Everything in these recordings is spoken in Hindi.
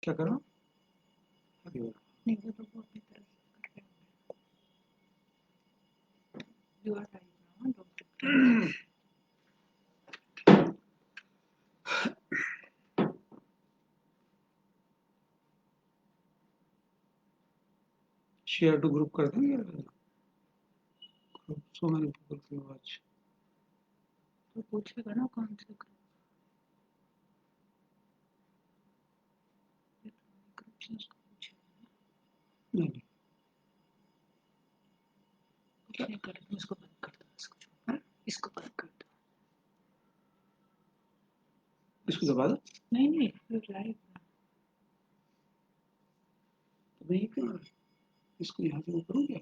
क्या कर रहा हूँ? अभी हो रहा नहीं वो तो वो अपनी तरफ से कर रहे होंगे। यू आर राइट ना डॉक्टर। शेयर टू ग्रुप कर देंगे group so many people can watch. तो पूछेगा ना कौन से ग्रुप से उसको पूछेगा। नहीं कुछ नहीं कर इसको बंद कर दो इसको बंद कर दो। इसको दबा दो। नहीं नहीं लाइव तो ये क्यों इसको यहाँ से वो करूँ क्या?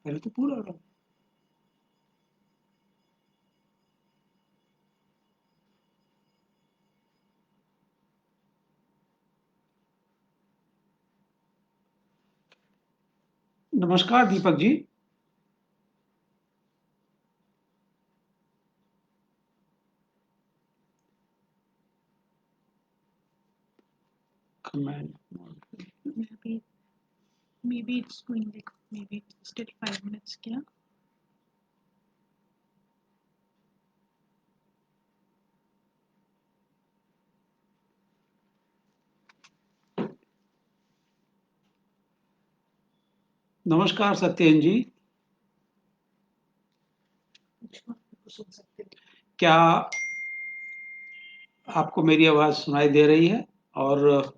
पहले तो पूरा रहा। नमस्कार Deepak ji. Comment maybe it's going like maybe still 5 minutes क्या नमस्कार सत्येन जी। सुन सकते हो। क्या आपको मेरी आवाज सुनाई दे रही है और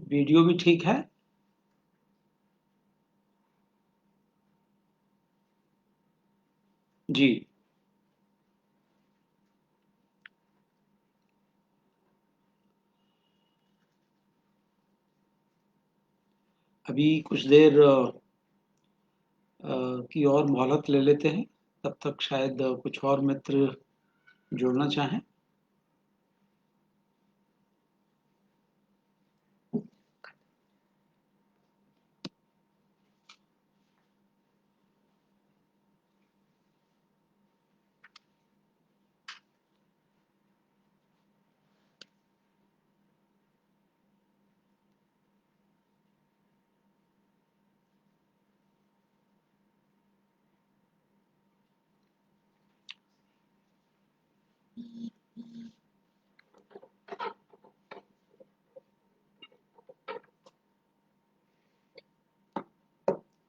वीडियो भी ठीक है? जी। अभी कुछ देर की और मोहलत ले लेते हैं, तब तक शायद कुछ और मित्र जुड़ना चाहें।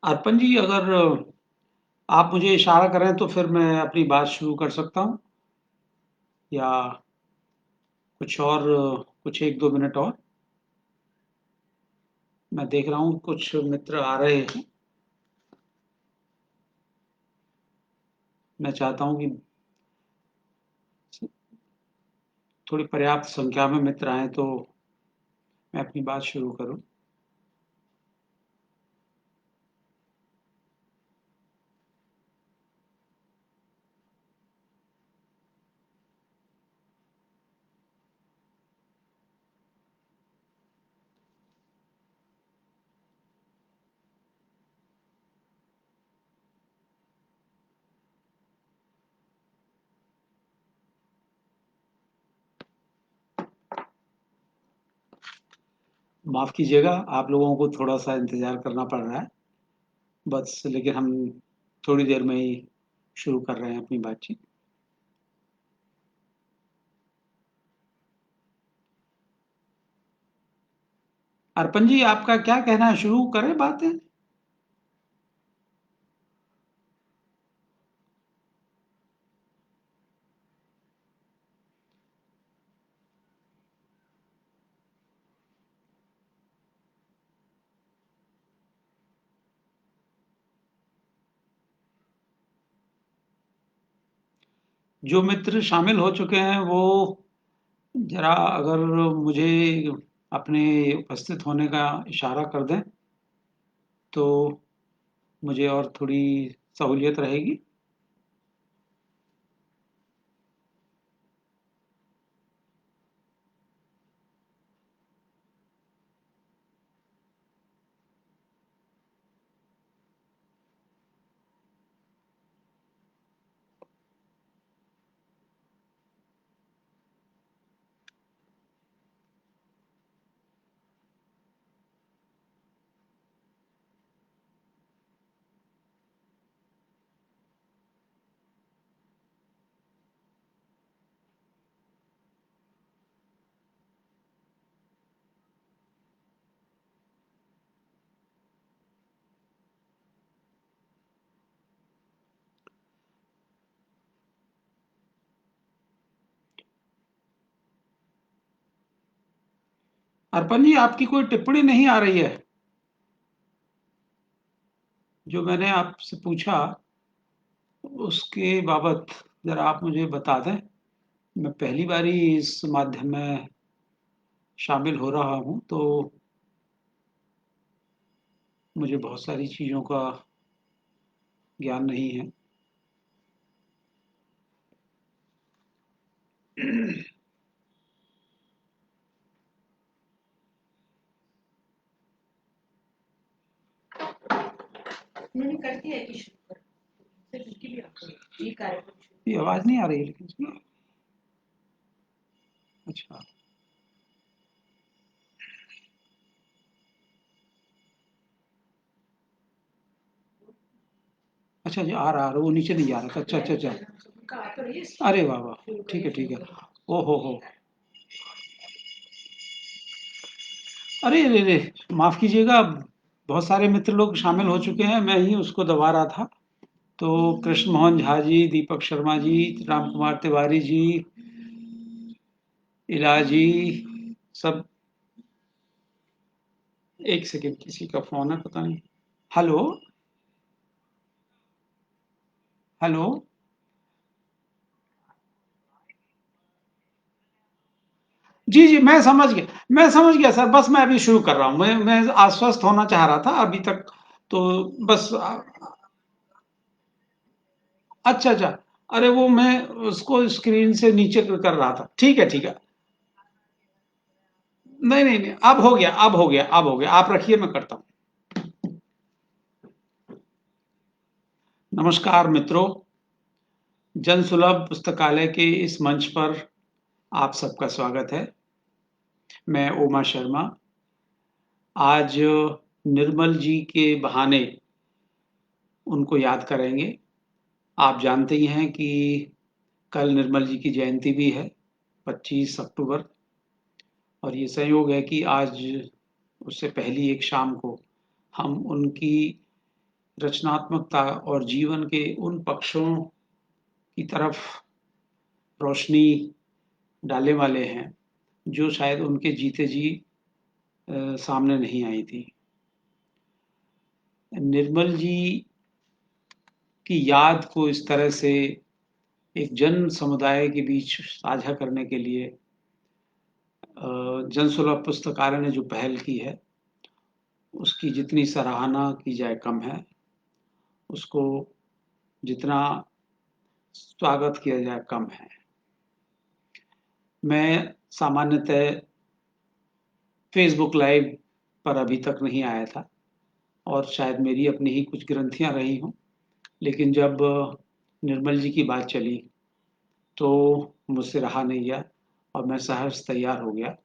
अर्पण जी, अगर आप मुझे इशारा करें तो फिर मैं अपनी बात शुरू कर सकता हूँ, या कुछ और कुछ 1-2 मिनट और। मैं देख रहा हूँ कुछ मित्र आ रहे हैं। मैं चाहता हूँ कि थोड़ी पर्याप्त संख्या में मित्र आए तो मैं अपनी बात शुरू करूँ। माफ कीजिएगा, आप लोगों को थोड़ा सा इंतजार करना पड़ रहा है, बस। लेकिन हम थोड़ी देर में ही शुरू कर रहे हैं अपनी बातचीत। अर्पण जी, आपका क्या कहना है? शुरू करें बातें? जो मित्र शामिल हो चुके हैं वो जरा अगर मुझे अपने उपस्थित होने का इशारा कर दें तो मुझे और थोड़ी सहूलियत रहेगी। अर्पण जी, आपकी कोई टिप्पणी नहीं आ रही है। जो मैंने आपसे पूछा उसके बाबत जरा आप मुझे बता दें। मैं पहली बारी इस माध्यम में शामिल हो रहा हूँ, तो मुझे बहुत सारी चीज़ों का ज्ञान नहीं है। उन्होंने कर दिया है कि शुरू कर फिर उसकी भी आपको ये कार्यक्रम ये शुरू आवाज़ नहीं आ रही है लेकिन इसमें। अच्छा। अच्छा जी, आ रहा वो नीचे नहीं जा रहा था। अच्छा अच्छा अच्छा। उनका आ तो रही है अरे वाह वाह, ठीक है ठीक है। ओ हो। अरे रे रे, माफ कीजिएगा, बहुत सारे मित्र लोग शामिल हो चुके हैं, मैं ही उसको दबा रहा था। तो कृष्ण मोहन झा जी, दीपक शर्मा जी, राम कुमार तिवारी जी, इला जी, सब। एक सेकंड, किसी का फोन है पता नहीं। Hello hello. जी जी, मैं समझ गया सर। बस मैं अभी शुरू कर रहा हूँ। मैं आश्वस्त होना चाह रहा था अभी तक। तो बस अच्छा अच्छा। अरे वो मैं उसको स्क्रीन से नीचे कर रहा था। ठीक है ठीक है। नहीं नहीं नहीं, अब हो गया। आप रखिए, मैं करता हूँ। नमस्कार मित्रों, जन सुलभ पुस्तकालय के इस मंच पर आप सबका स्वागत है। मैं उमा शर्मा। आज निर्मल जी के बहाने उनको याद करेंगे। आप जानते ही हैं कि कल निर्मल जी की जयंती भी है, 25 अक्टूबर। और ये संयोग है कि आज उससे पहली एक शाम को हम उनकी रचनात्मकता और जीवन के उन पक्षों की तरफ रोशनी डालने वाले हैं जो शायद उनके जीते जी सामने नहीं आई थी। निर्मल जी की याद को इस तरह से एक जन समुदाय के बीच साझा करने के लिए जन सुलभ पुस्तकालय ने जो पहल की है, उसकी जितनी सराहना की जाए कम है। उसको जितना स्वागत किया जाए कम है। मैं सामान्यतः फेसबुक लाइव पर अभी तक नहीं आया था, और शायद मेरी अपनी ही कुछ ग्रंथियां रही हों। लेकिन जब निर्मल जी की बात चली तो मुझसे रहा नहीं गया, और मैं सहर्ष तैयार हो गया,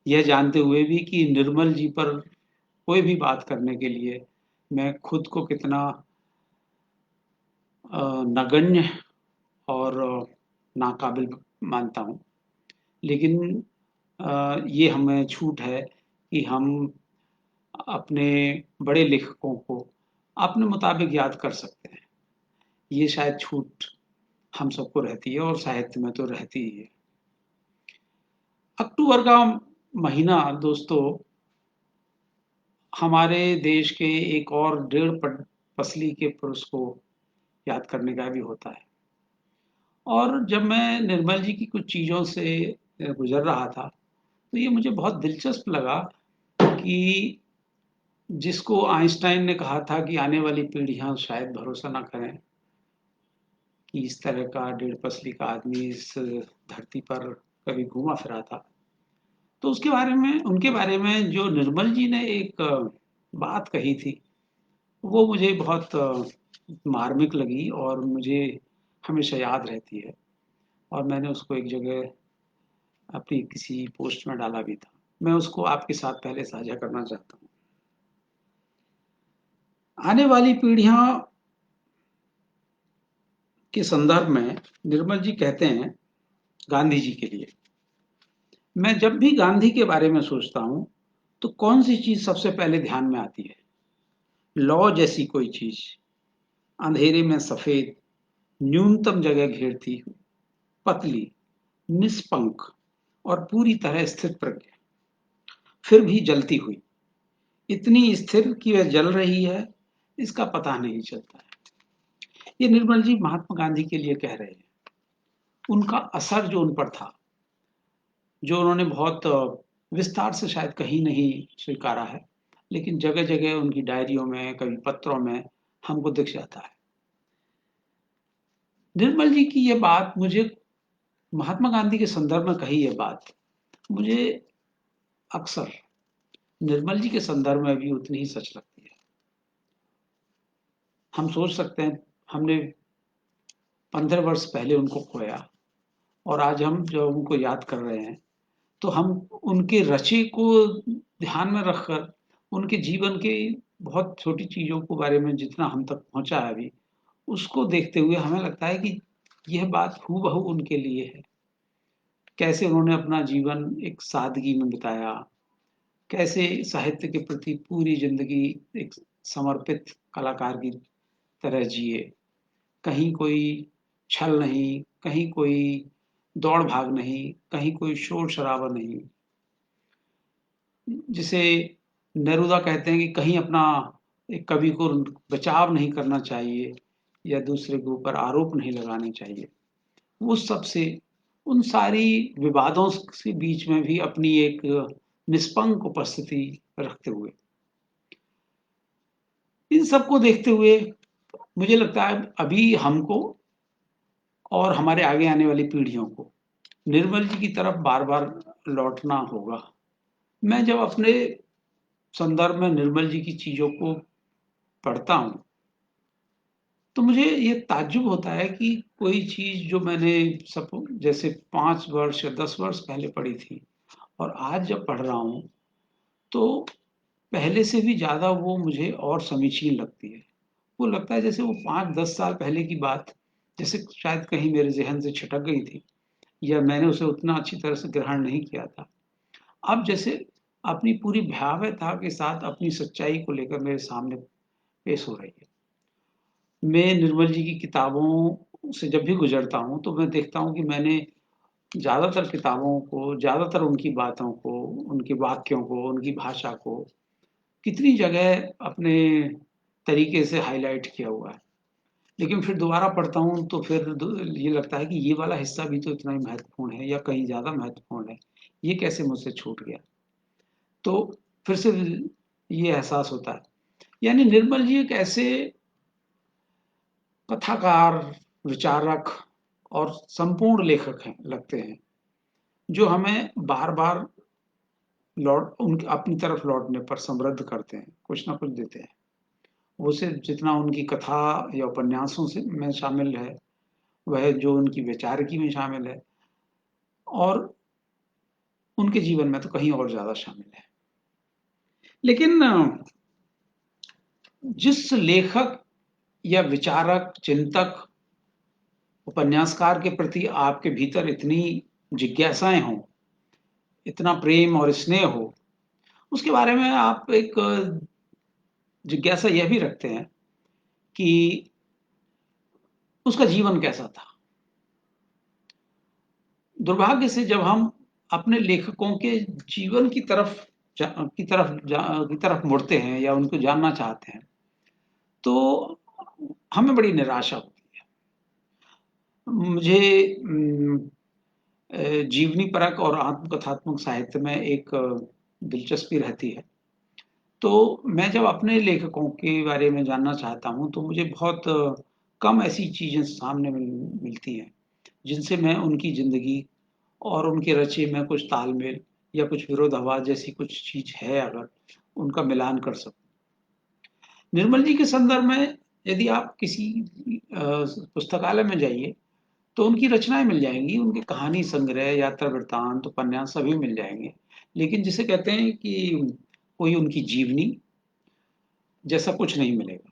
यह जानते हुए भी कि निर्मल जी पर कोई भी बात करने के लिए मैं खुद को कितना नगण्य और नाकाबिल मानता हूँ। लेकिन ये हमें छूट है कि हम अपने बड़े लेखकों को अपने मुताबिक याद कर सकते हैं। ये शायद छूट हम सबको रहती है, और साहित्य में तो रहती ही है। अक्टूबर का महीना दोस्तों, हमारे देश के एक और डेढ़ पसली के पुरुष को याद करने का भी होता है। और जब मैं निर्मल जी की कुछ चीज़ों से गुजर रहा था, तो ये मुझे बहुत दिलचस्प लगा कि जिसको आइंस्टाइन ने कहा था कि आने वाली पीढ़ियां शायद भरोसा ना करें कि इस तरह का डेढ़ पसली का आदमी इस धरती पर कभी घूमा फिरा था, तो उसके बारे में, उनके बारे में जो निर्मल जी ने एक बात कही थी, वो मुझे बहुत मार्मिक लगी और मुझे हमेशा याद रहती है। और मैंने उसको एक जगह अपनी किसी पोस्ट में डाला भी था। मैं उसको आपके साथ पहले साझा करना चाहता हूँ। आने वाली पीढ़ियां के संदर्भ में निर्मल जी कहते हैं गांधी जी के लिए, मैं जब भी गांधी के बारे में सोचता हूं तो कौन सी चीज सबसे पहले ध्यान में आती है? लौ जैसी कोई चीज, अंधेरे में सफेद, न्यूनतम जगह घेरती हुई, पतली, निष्पंख और पूरी तरह स्थित प्रज्ञ। फिर भी जलती हुई, इतनी स्थिर कि वह जल रही है, इसका पता नहीं चलता है। ये निर्मल जी महात्मा गांधी के लिए कह रहे हैं। उनका असर जो उन पर था, जो उन्होंने बहुत विस्तार से शायद कहीं नहीं स्वीकारा है, लेकिन जगह जगह उनकी डायरियों में, कभी पत्रों में हमको दिख जाता है। निर्मल जी की यह बात मुझे, महात्मा गांधी के संदर्भ में कही यह बात मुझे अक्सर निर्मल जी के संदर्भ में भी उतनी ही सच लगती है। हम सोच सकते हैं, हमने 15 वर्ष पहले उनको खोया, और आज हम जब उनको याद कर रहे हैं तो हम उनके रचे को ध्यान में रखकर, उनके जीवन के बहुत छोटी चीजों के बारे में जितना हम तक पहुंचा है अभी, उसको देखते हुए हमें लगता है कि यह बात हूबहू उनके लिए है। कैसे उन्होंने अपना जीवन एक सादगी में बिताया, कैसे साहित्य के प्रति पूरी जिंदगी एक समर्पित कलाकार की तरह जिए। कहीं कोई छल नहीं, कहीं कोई दौड़ भाग नहीं, कहीं कोई शोर शराबा नहीं। जिसे नेरुदा कहते हैं कि कहीं अपना एक कवि को बचाव नहीं करना चाहिए या दूसरे के ऊपर आरोप नहीं लगाने चाहिए। वो सबसे, उन सारी विवादों के बीच में भी अपनी एक निष्पंक उपस्थिति रखते हुए, इन सबको देखते हुए मुझे लगता है अभी हमको और हमारे आगे आने वाली पीढ़ियों को निर्मल जी की तरफ बार बार लौटना होगा। मैं जब अपने संदर्भ में निर्मल जी की चीजों को पढ़ता हूँ तो मुझे ये ताज्जुब होता है कि कोई चीज जो मैंने सब जैसे 5 वर्ष या 10 वर्ष पहले पढ़ी थी, और आज जब पढ़ रहा हूँ तो पहले से भी ज्यादा वो मुझे और समीचीन लगती है। वो लगता है जैसे वो 5-10 साल पहले की बात जैसे शायद कहीं मेरे जहन से छिटक गई थी, या मैंने उसे उतना अच्छी तरह से ग्रहण नहीं किया था। अब जैसे अपनी पूरी भयावहता के साथ अपनी सच्चाई को लेकर मेरे सामने पेश हो रही है। मैं निर्मल जी की किताबों से जब भी गुजरता हूँ तो मैं देखता हूँ कि मैंने ज्यादातर किताबों को, ज्यादातर उनकी बातों को, उनके वाक्यों को, उनकी भाषा को कितनी जगह अपने तरीके से हाईलाइट किया हुआ है। लेकिन फिर दोबारा पढ़ता हूँ तो फिर ये लगता है कि ये वाला हिस्सा भी तो इतना ही महत्वपूर्ण है या कहीं ज्यादा महत्वपूर्ण है, ये कैसे मुझसे छूट गया। तो फिर से ये एहसास होता है। यानी निर्मल जी एक ऐसे कथाकार, विचारक और संपूर्ण लेखक हैं, लगते हैं, जो हमें बार बार लौट उनके अपनी तरफ लौटने पर समृद्ध करते हैं, कुछ ना कुछ देते हैं। वो सिर्फ जितना उनकी कथा या उपन्यासों से में शामिल है, वह जो उनकी वैचारिकी में शामिल है, और उनके जीवन में तो कहीं और ज्यादा शामिल है। लेकिन जिस लेखक या विचारक, चिंतक, उपन्यासकार के प्रति आपके भीतर इतनी जिज्ञासाएं हों, इतना प्रेम और स्नेह हो, उसके बारे में आप एक जिज्ञासा यह भी रखते हैं कि उसका जीवन कैसा था। दुर्भाग्य से जब हम अपने लेखकों के जीवन की तरफ की तरफ मुड़ते हैं या उनको जानना चाहते हैं तो हमें बड़ी निराशा होती है। मुझे जीवनी परक और आत्मकथात्मक साहित्य में एक दिलचस्पी रहती है। तो मैं जब अपने लेखकों के बारे में जानना चाहता हूँ तो मुझे बहुत कम ऐसी चीजें सामने मिलती हैं जिनसे मैं उनकी जिंदगी और उनके रचे में कुछ तालमेल या कुछ विरोधाभास जैसी कुछ चीज है अगर उनका मिलान कर सकूं। निर्मल जी के संदर्भ में यदि आप किसी पुस्तकालय में जाइए तो उनकी रचनाएं मिल जाएंगी, उनके कहानी संग्रह, यात्रा वृत्तांत, उपन्यास सभी मिल जाएंगे। लेकिन जिसे कहते हैं कि कोई उनकी जीवनी जैसा कुछ नहीं मिलेगा।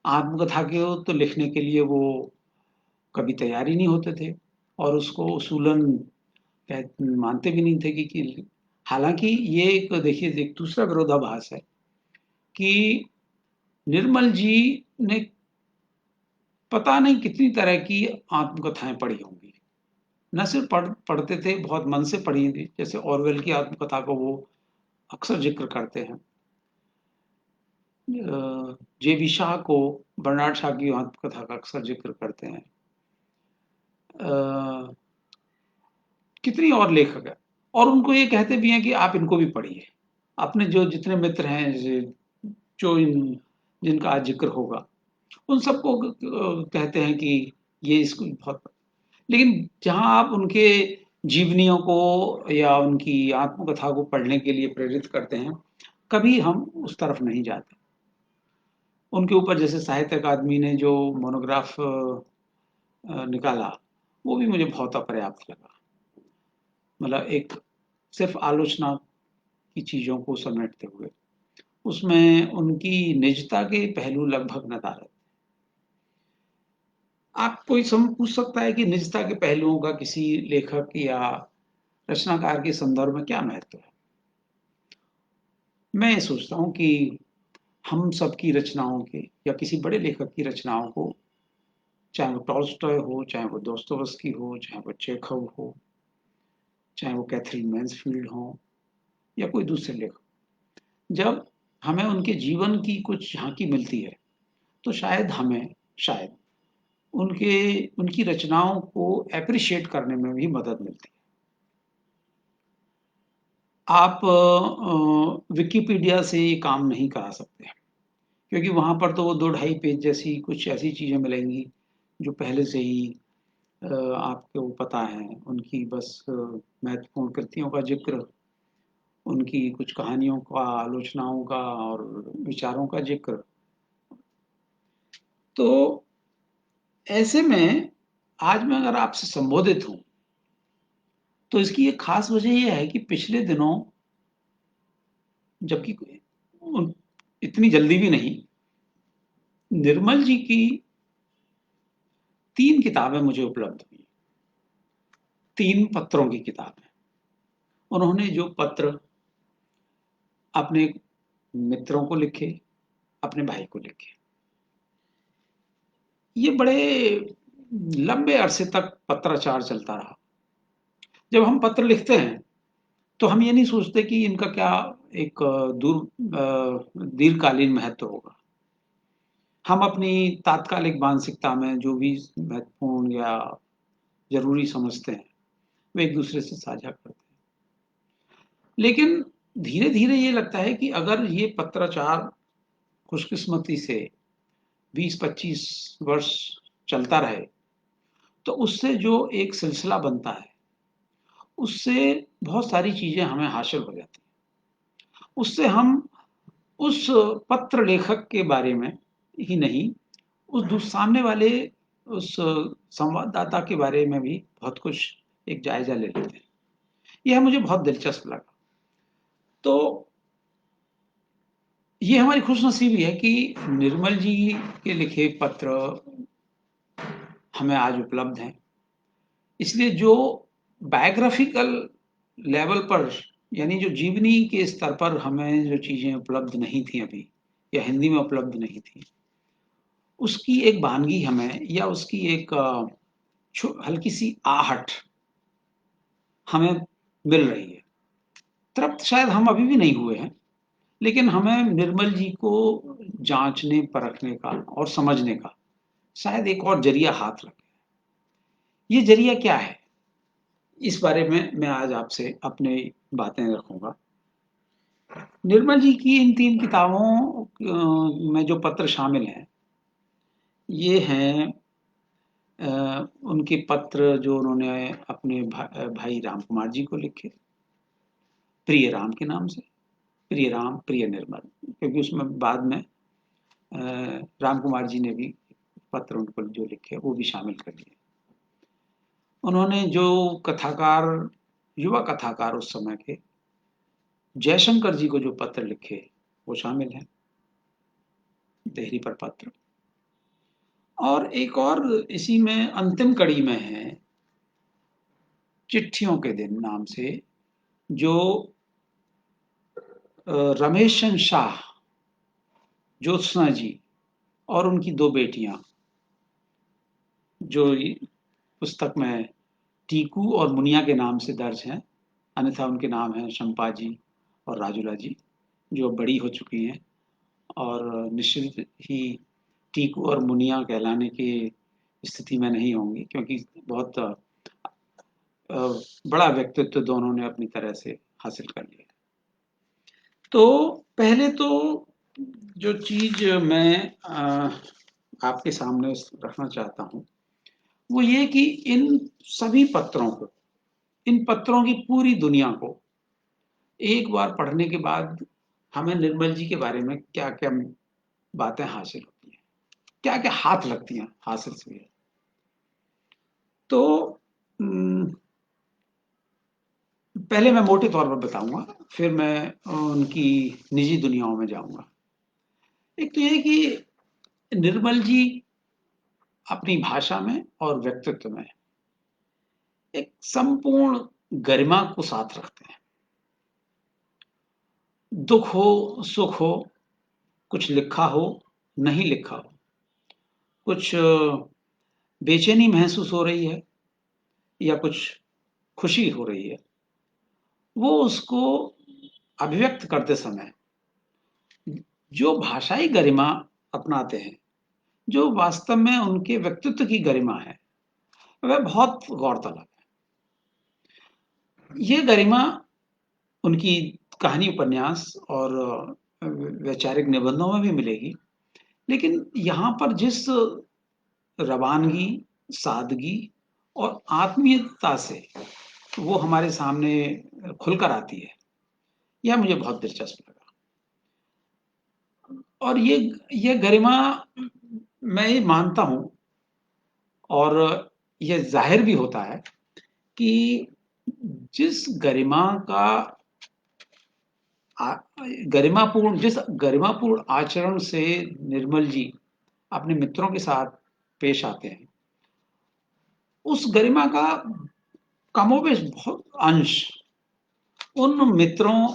आत्मकथा के तो लिखने के लिए वो कभी तैयार ही नहीं होते थे, और उसको उसूलन मानते भी नहीं थे कि हालांकि ये एक देखिए एक दूसरा विरोधाभास है कि निर्मल जी ने पता नहीं कितनी तरह की आत्मकथाएं पढ़ी होंगी। न सिर्फ पढ़ते थे, बहुत मन से पढ़ी थी। जैसे ऑरवेल की आत्मकथा को वो अक्सर जिक्र करते हैं। जे.बी. शाह को, बर्नार्ड शाह की आत्मकथा का अक्सर जिक्र करते हैं। कितनी और लेखक है, और उनको ये कहते भी हैं कि आप इनको भी पढ़िए। अपने जो जितने मित्र हैं, जो जिनका आज जिक्र होगा, उन सबको कहते हैं कि ये इसको बहुत। लेकिन जहां आप उनके जीवनियों को या उनकी आत्मकथा को पढ़ने के लिए प्रेरित करते हैं, कभी हम उस तरफ नहीं जाते। उनके ऊपर जैसे साहित्य अकादमी ने जो मोनोग्राफ निकाला, वो भी मुझे बहुत अपर्याप्त लगा। मतलब एक सिर्फ आलोचना की चीजों को समेटते हुए, उसमें उनकी निजता के पहलू लगभग नदारद। आप कोई सम पूछ सकता है कि निजता के पहलुओं का किसी लेखक या रचनाकार के संदर्भ में क्या महत्व है। मैं ये सोचता हूँ कि हम सबकी रचनाओं के या किसी बड़े लेखक की रचनाओं को, चाहे वो टॉल्स्टॉय हो, चाहे वो दोस्तोयेवस्की हो, चाहे वो चेखव हो, चाहे वो कैथरीन मैन्सफील्ड हो, या कोई दूसरे लेखक, जब हमें उनके जीवन की कुछ झांकी मिलती है, तो शायद उनके उनकी रचनाओं को एप्रिशिएट करने में भी मदद मिलती है। आप विकिपीडिया से ये काम नहीं करा सकते, क्योंकि वहां पर तो वो 2-2.5 पेज जैसी कुछ ऐसी चीजें मिलेंगी जो पहले से ही आपको पता है। उनकी बस महत्वपूर्ण कृतियों का जिक्र, उनकी कुछ कहानियों का, आलोचनाओं का और विचारों का जिक्र। तो ऐसे में आज मैं अगर आपसे संबोधित हूं, तो इसकी एक खास वजह यह है कि पिछले दिनों, जबकि इतनी जल्दी भी नहीं, निर्मल जी की 3 किताबें मुझे उपलब्ध हुई। 3 पत्रों की किताबें। उन्होंने जो पत्र अपने मित्रों को लिखे, अपने भाई को लिखे, ये बड़े लंबे अरसे तक पत्राचार चलता रहा। जब हम पत्र लिखते हैं, तो हम ये नहीं सोचते कि इनका क्या एक दीर्घकालीन महत्व होगा। हम अपनी तात्कालिक मानसिकता में जो भी महत्वपूर्ण या जरूरी समझते हैं, वो एक दूसरे से साझा करते हैं। लेकिन धीरे धीरे ये लगता है कि अगर ये पत्राचार खुशकिस्मती से 20-25 वर्ष चलता रहे, तो उससे जो एक सिलसिला बनता है, उससे बहुत सारी चीजें हमें हासिल हो जाती हैं। उससे हम उस पत्र लेखक के बारे में ही नहीं, सामने वाले उस संवाददाता के बारे में भी बहुत कुछ एक जायजा ले लेते हैं। यह मुझे बहुत दिलचस्प लगा। तो ये हमारी खुशनसीबी है कि निर्मल जी के लिखे पत्र हमें आज उपलब्ध हैं। इसलिए जो बायोग्राफिकल लेवल पर, यानी जो जीवनी के स्तर पर हमें जो चीजें उपलब्ध नहीं थी अभी, या हिंदी में उपलब्ध नहीं थी, उसकी एक वानगी हमें, या उसकी एक हल्की सी आहट हमें मिल रही है। तृप्त शायद हम अभी भी नहीं हुए हैं, लेकिन हमें निर्मल जी को जांचने, परखने का और समझने का शायद एक और जरिया हाथ लगे। ये जरिया क्या है, इस बारे में मैं आज आपसे अपनी बातें रखूंगा। निर्मल जी की इन 3 किताबों में जो पत्र शामिल हैं, ये हैं उनके पत्र जो उन्होंने अपने भाई राम कुमार जी को लिखे, प्रिय राम के नाम से, प्रिय राम प्रिय निर्मल, क्योंकि उसमें बाद में राम कुमार जी ने भी पत्र उनको जो लिखे वो भी शामिल कर लिए। उन्होंने जो कथाकार, युवा कथाकार उस समय के, जयशंकर जी को जो पत्र लिखे, वो शामिल हैं, देहरी पर पत्र। और एक और इसी में अंतिम कड़ी में है, चिट्ठियों के दिन नाम से, जो रमेश चंद्र शाह, ज्योत्सना जी और उनकी 2 बेटियां, जो पुस्तक में टीकू और मुनिया के नाम से दर्ज हैं, अन्यथा उनके नाम हैं शंपा जी और राजूला जी, जो बड़ी हो चुकी हैं और निश्चित ही टीकू और मुनिया कहलाने की स्थिति में नहीं होंगी, क्योंकि बहुत बड़ा व्यक्तित्व दोनों ने अपनी तरह से हासिल कर लिया। तो पहले तो जो चीज मैं आपके सामने रखना चाहता हूं वो ये कि इन सभी पत्रों को, इन पत्रों की पूरी दुनिया को एक बार पढ़ने के बाद हमें निर्मल जी के बारे में क्या क्या बातें हासिल होती हैं, क्या क्या हाथ लगती हैं, हासिल से भी। तो पहले मैं मोटे तौर पर बताऊंगा, फिर मैं उनकी निजी दुनियाओं में जाऊंगा। एक तो ये कि निर्मल जी अपनी भाषा में और व्यक्तित्व में एक संपूर्ण गरिमा को साथ रखते हैं। दुख हो, सुख हो, कुछ लिखा हो, नहीं लिखा हो, कुछ बेचैनी महसूस हो रही है या कुछ खुशी हो रही है, वो उसको अभिव्यक्त करते समय जो भाषाई गरिमा अपनाते हैं, जो वास्तव में उनके व्यक्तित्व की गरिमा है, वह बहुत गौरतलब है। ये गरिमा उनकी कहानी, उपन्यास और वैचारिक निबंधों में भी मिलेगी, लेकिन यहाँ पर जिस रवानगी, सादगी और आत्मीयता से वो हमारे सामने खुलकर आती है, यह मुझे बहुत दिलचस्प लगा। और ये गरिमा मैं ये मानता हूं, और यह जाहिर भी होता है कि जिस गरिमापूर्ण आचरण से निर्मल जी अपने मित्रों के साथ पेश आते हैं, उस गरिमा का कमोबेश बहुत अंश उन मित्रों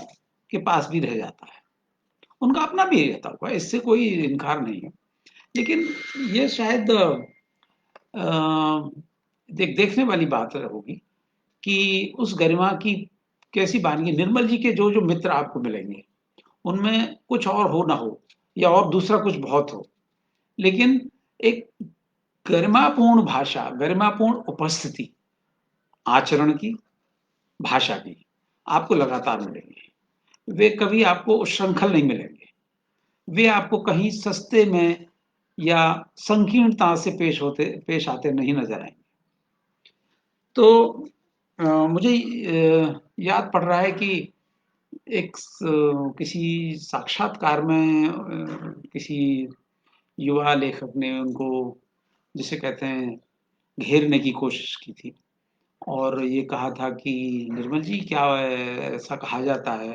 के पास भी रह जाता है, उनका अपना भी रहता हुआ, इससे कोई इनकार नहीं है। लेकिन ये शायद देखने वाली बात होगी कि उस गरिमा की कैसी बानगी, निर्मल जी के जो जो मित्र आपको मिलेंगे उनमें कुछ और हो ना हो, या और दूसरा कुछ बहुत हो, लेकिन एक गरिमापूर्ण भाषा, गरिमापूर्ण उपस्थिति, आचरण की, भाषा की आपको लगातार मिलेंगे। वे कभी आपको उच्छृंखल नहीं मिलेंगे, वे आपको कहीं सस्ते में या संकीर्णता से पेश आते नहीं नजर आएंगे। तो मुझे याद पड़ रहा है कि किसी साक्षात्कार में किसी युवा लेखक ने उनको, जिसे कहते हैं, घेरने की कोशिश की थी और ये कहा था कि निर्मल जी, क्या ऐसा कहा जाता है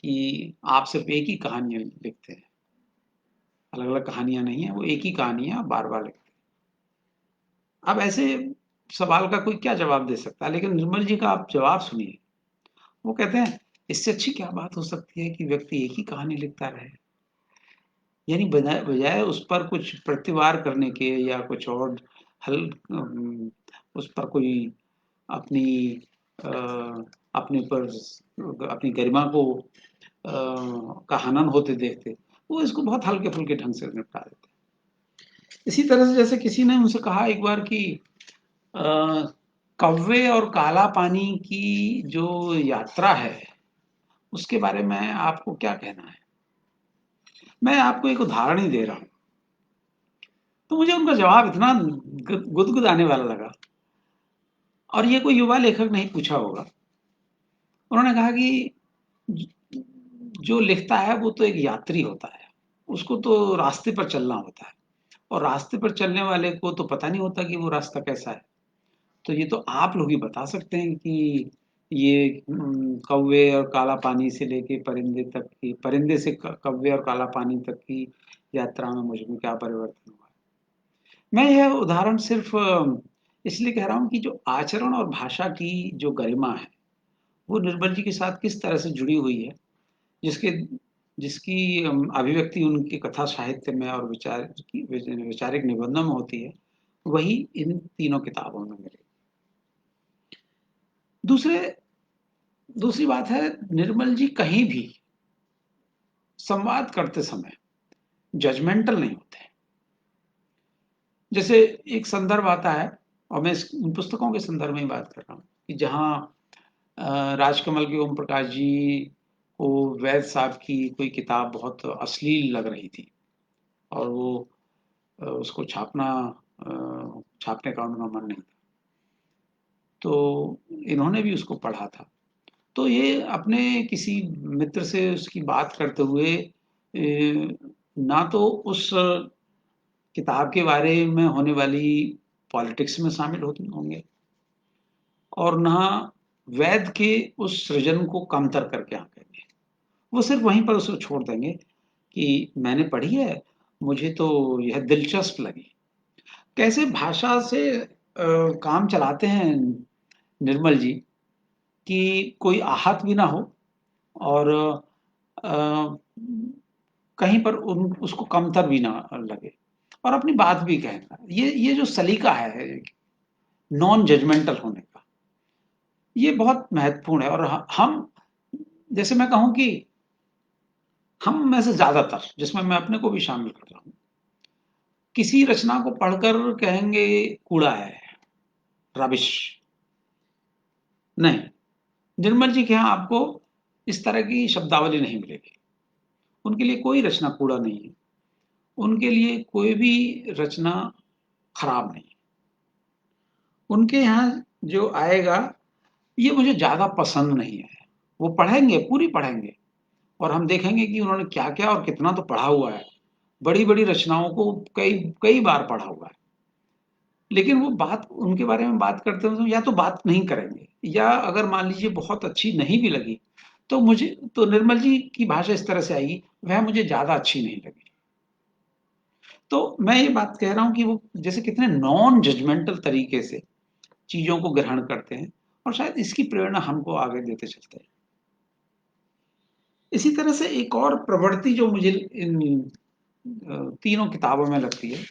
कि आप सिर्फ एक ही कहानियां लिखते हैं, अलग अलग कहानियां नहीं है, वो एक ही कहानी है, आप बार बार लिखते हैं। अब ऐसे सवाल का कोई क्या जवाब दे सकता है, लेकिन निर्मल जी का आप जवाब सुनिए। वो कहते हैं, इससे अच्छी क्या बात हो सकती है कि व्यक्ति एक ही कहानी लिखता रहे, यानी बजाय बजाय उस पर कुछ प्रतिवार करने के या कुछ और हल उस पर कोई अपनी अ, अपने पर अपनी गरिमा को का हनन होते देखते, वो इसको बहुत हल्के फुल्के ढंग से निपटा देते। इसी तरह से जैसे किसी ने उनसे कहा एक बार कि अ, कौवे और काला पानी की जो यात्रा है उसके बारे में आपको क्या कहना है। मैं आपको एक उदाहरण ही दे रहा हूं। तो मुझे उनका जवाब इतना गुदगुदाने वाला लगा, और ये कोई युवा लेखक नहीं पूछा होगा। उन्होंने कहा कि जो लिखता है वो तो एक यात्री होता है, उसको तो रास्ते पर चलना होता है, और रास्ते पर चलने वाले को तो पता नहीं होता कि वो रास्ता कैसा है। तो ये तो आप लोग ही बता सकते हैं कि ये कौवे और काला पानी से लेके परिंदे तक की, परिंदे से कौवे और काला पानी तक की यात्रा में मुझ में क्या परिवर्तन हुआ। मैं यह उदाहरण सिर्फ इसलिए कह रहा हूँ कि जो आचरण और भाषा की जो गरिमा है वो निर्मल जी के साथ किस तरह से जुड़ी हुई है, जिसके जिसकी अभिव्यक्ति उनकी कथा साहित्य में और वैचारिक निबंधों में होती है, वही इन तीनों किताबों में मिलेगी। दूसरे दूसरी बात है, निर्मल जी कहीं भी संवाद करते समय जजमेंटल नहीं होते। जैसे एक संदर्भ आता है, और मैं इन पुस्तकों के संदर्भ में ही बात कर रहा हूँ, कि जहाँ राजकमल के ओम प्रकाश जी को वैद साहब की कोई किताब बहुत अश्लील लग रही थी, और वो उसको छापने का उनका मन नहीं था, तो इन्होंने भी उसको पढ़ा था। तो ये अपने किसी मित्र से उसकी बात करते हुए ना तो उस किताब के बारे में होने वाली पॉलिटिक्स में शामिल होते होंगे, और ना वैद के उस सृजन को कमतर करके आंकेंगे। वो सिर्फ वहीं पर उसको छोड़ देंगे कि मैंने पढ़ी है, मुझे तो यह दिलचस्प लगी। कैसे भाषा से काम चलाते हैं निर्मल जी, कि कोई आहत भी ना हो, और अ, कहीं पर उसको कमतर भी ना लगे, और अपनी बात भी कहना। ये जो सलीका है नॉन जजमेंटल होने का, ये बहुत महत्वपूर्ण है। और हम, जैसे मैं कहूं कि हम में से ज्यादातर, जिसमें मैं अपने को भी शामिल कर रहा हूं, किसी रचना को पढ़कर कहेंगे कूड़ा है, रबिश। नहीं, निर्मल जी के यहाँ आपको इस तरह की शब्दावली नहीं मिलेगी। उनके लिए कोई रचना कूड़ा नहीं है, उनके लिए कोई भी रचना खराब नहीं। उनके यहाँ जो आएगा, ये मुझे ज्यादा पसंद नहीं है। वो पढ़ेंगे, पूरी पढ़ेंगे, और हम देखेंगे कि उन्होंने क्या क्या और कितना तो पढ़ा हुआ है। बड़ी बड़ी रचनाओं को कई कई बार पढ़ा हुआ है, लेकिन वो बात, उनके बारे में बात करते हैं या तो बात नहीं करेंगे, या अगर मान लीजिए बहुत अच्छी नहीं भी लगी, तो मुझे, तो निर्मल जी की भाषा इस तरह से आएगी, वह मुझे ज्यादा अच्छी नहीं लगी। तो मैं ये बात कह रहा हूं कि वो जैसे कितने नॉन जजमेंटल तरीके से चीजों को ग्रहण करते हैं, और शायद इसकी प्रेरणा हमको आगे देते चलते हैं। इसी तरह से एक और प्रवृत्ति जो मुझे इन तीनों किताबों में लगती है,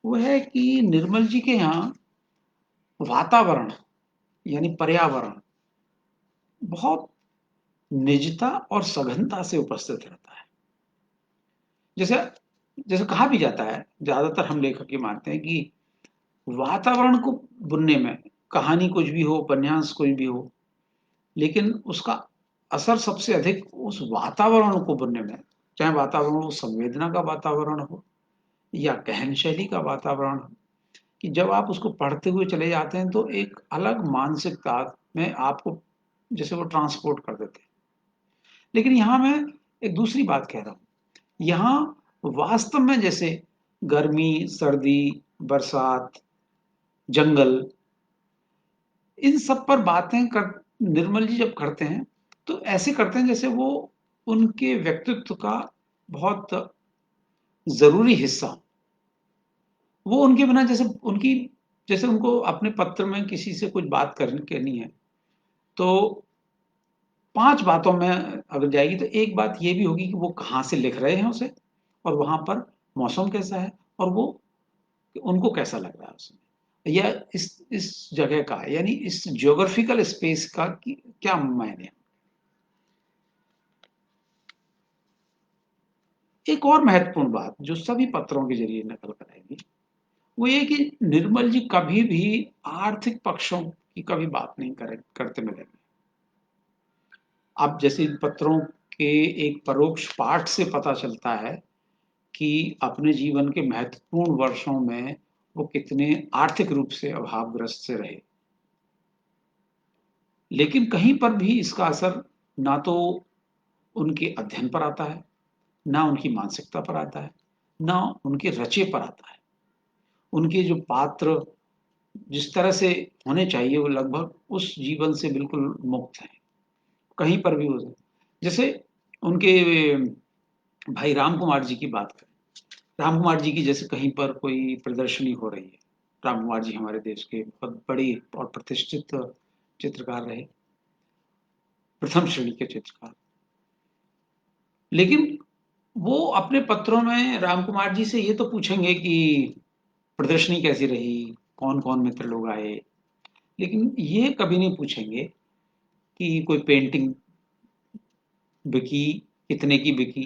वो है कि निर्मल जी के यहाँ वातावरण, यानी पर्यावरण, बहुत निजता और सघनता से उपस्थित रहता है। जैसे जैसे कहा भी जाता है, ज्यादातर हम लेखक ये मानते हैं कि वातावरण को बुनने में, कहानी कुछ भी हो, उपन्यास कुछ भी हो, लेकिन उसका असर सबसे अधिक उस वातावरण को बुनने में, चाहे वातावरण वो संवेदना का वातावरण हो या गहन शैली का वातावरण हो, कि जब आप उसको पढ़ते हुए चले जाते हैं तो एक अलग मानसिकता में आपको जैसे वो ट्रांसपोर्ट कर देते हैं। लेकिन यहाँ मैं एक दूसरी बात कह रहा हूँ, यहाँ वास्तव में जैसे गर्मी, सर्दी, बरसात, जंगल, इन सब पर बातें कर निर्मल जी जब करते हैं, तो ऐसे करते हैं जैसे वो उनके व्यक्तित्व का बहुत जरूरी हिस्सा हो। वो उनके बिना, जैसे उनकी, जैसे उनको अपने पत्र में किसी से कुछ बात करनी है, तो 5 बातों में अगर जाएगी, तो एक बात ये भी होगी कि वो कहाँ से लिख रहे हैं उसे, और वहां पर मौसम कैसा है, और वो उनको कैसा लग रहा है उसमें, या इस जगह का, यानी इस ज्योग्राफिकल स्पेस का क्या मायने है। एक और महत्वपूर्ण बात जो सभी पत्रों के जरिए नकल कराएगी, वो ये कि निर्मल जी कभी भी आर्थिक पक्षों की कभी बात नहीं करते मिलेंगे। अब जैसे इन पत्रों के एक परोक्ष पाठ से पता चलता है कि अपने जीवन के महत्वपूर्ण वर्षों में वो कितने आर्थिक रूप से अभावग्रस्त से रहे, लेकिन कहीं पर भी इसका असर ना तो उनके अध्ययन पर आता है, ना उनकी मानसिकता पर आता है, ना उनके रचे पर आता है। उनके जो पात्र जिस तरह से होने चाहिए, वो लगभग उस जीवन से बिल्कुल मुक्त हैं। कहीं पर भी हो, जैसे उनके भाई राम कुमार जी की बात करें, राम कुमार जी की जैसे कहीं पर कोई प्रदर्शनी हो रही है, राम कुमार जी हमारे देश के बहुत बड़ी और प्रतिष्ठित चित्रकार रहे, प्रथम श्रेणी के चित्रकार। लेकिन वो अपने पत्रों में राम कुमार जी से ये तो पूछेंगे कि प्रदर्शनी कैसी रही, कौन कौन मित्र लोग आए, लेकिन ये कभी नहीं पूछेंगे कि कोई पेंटिंग बिकी, कितने की बिकी,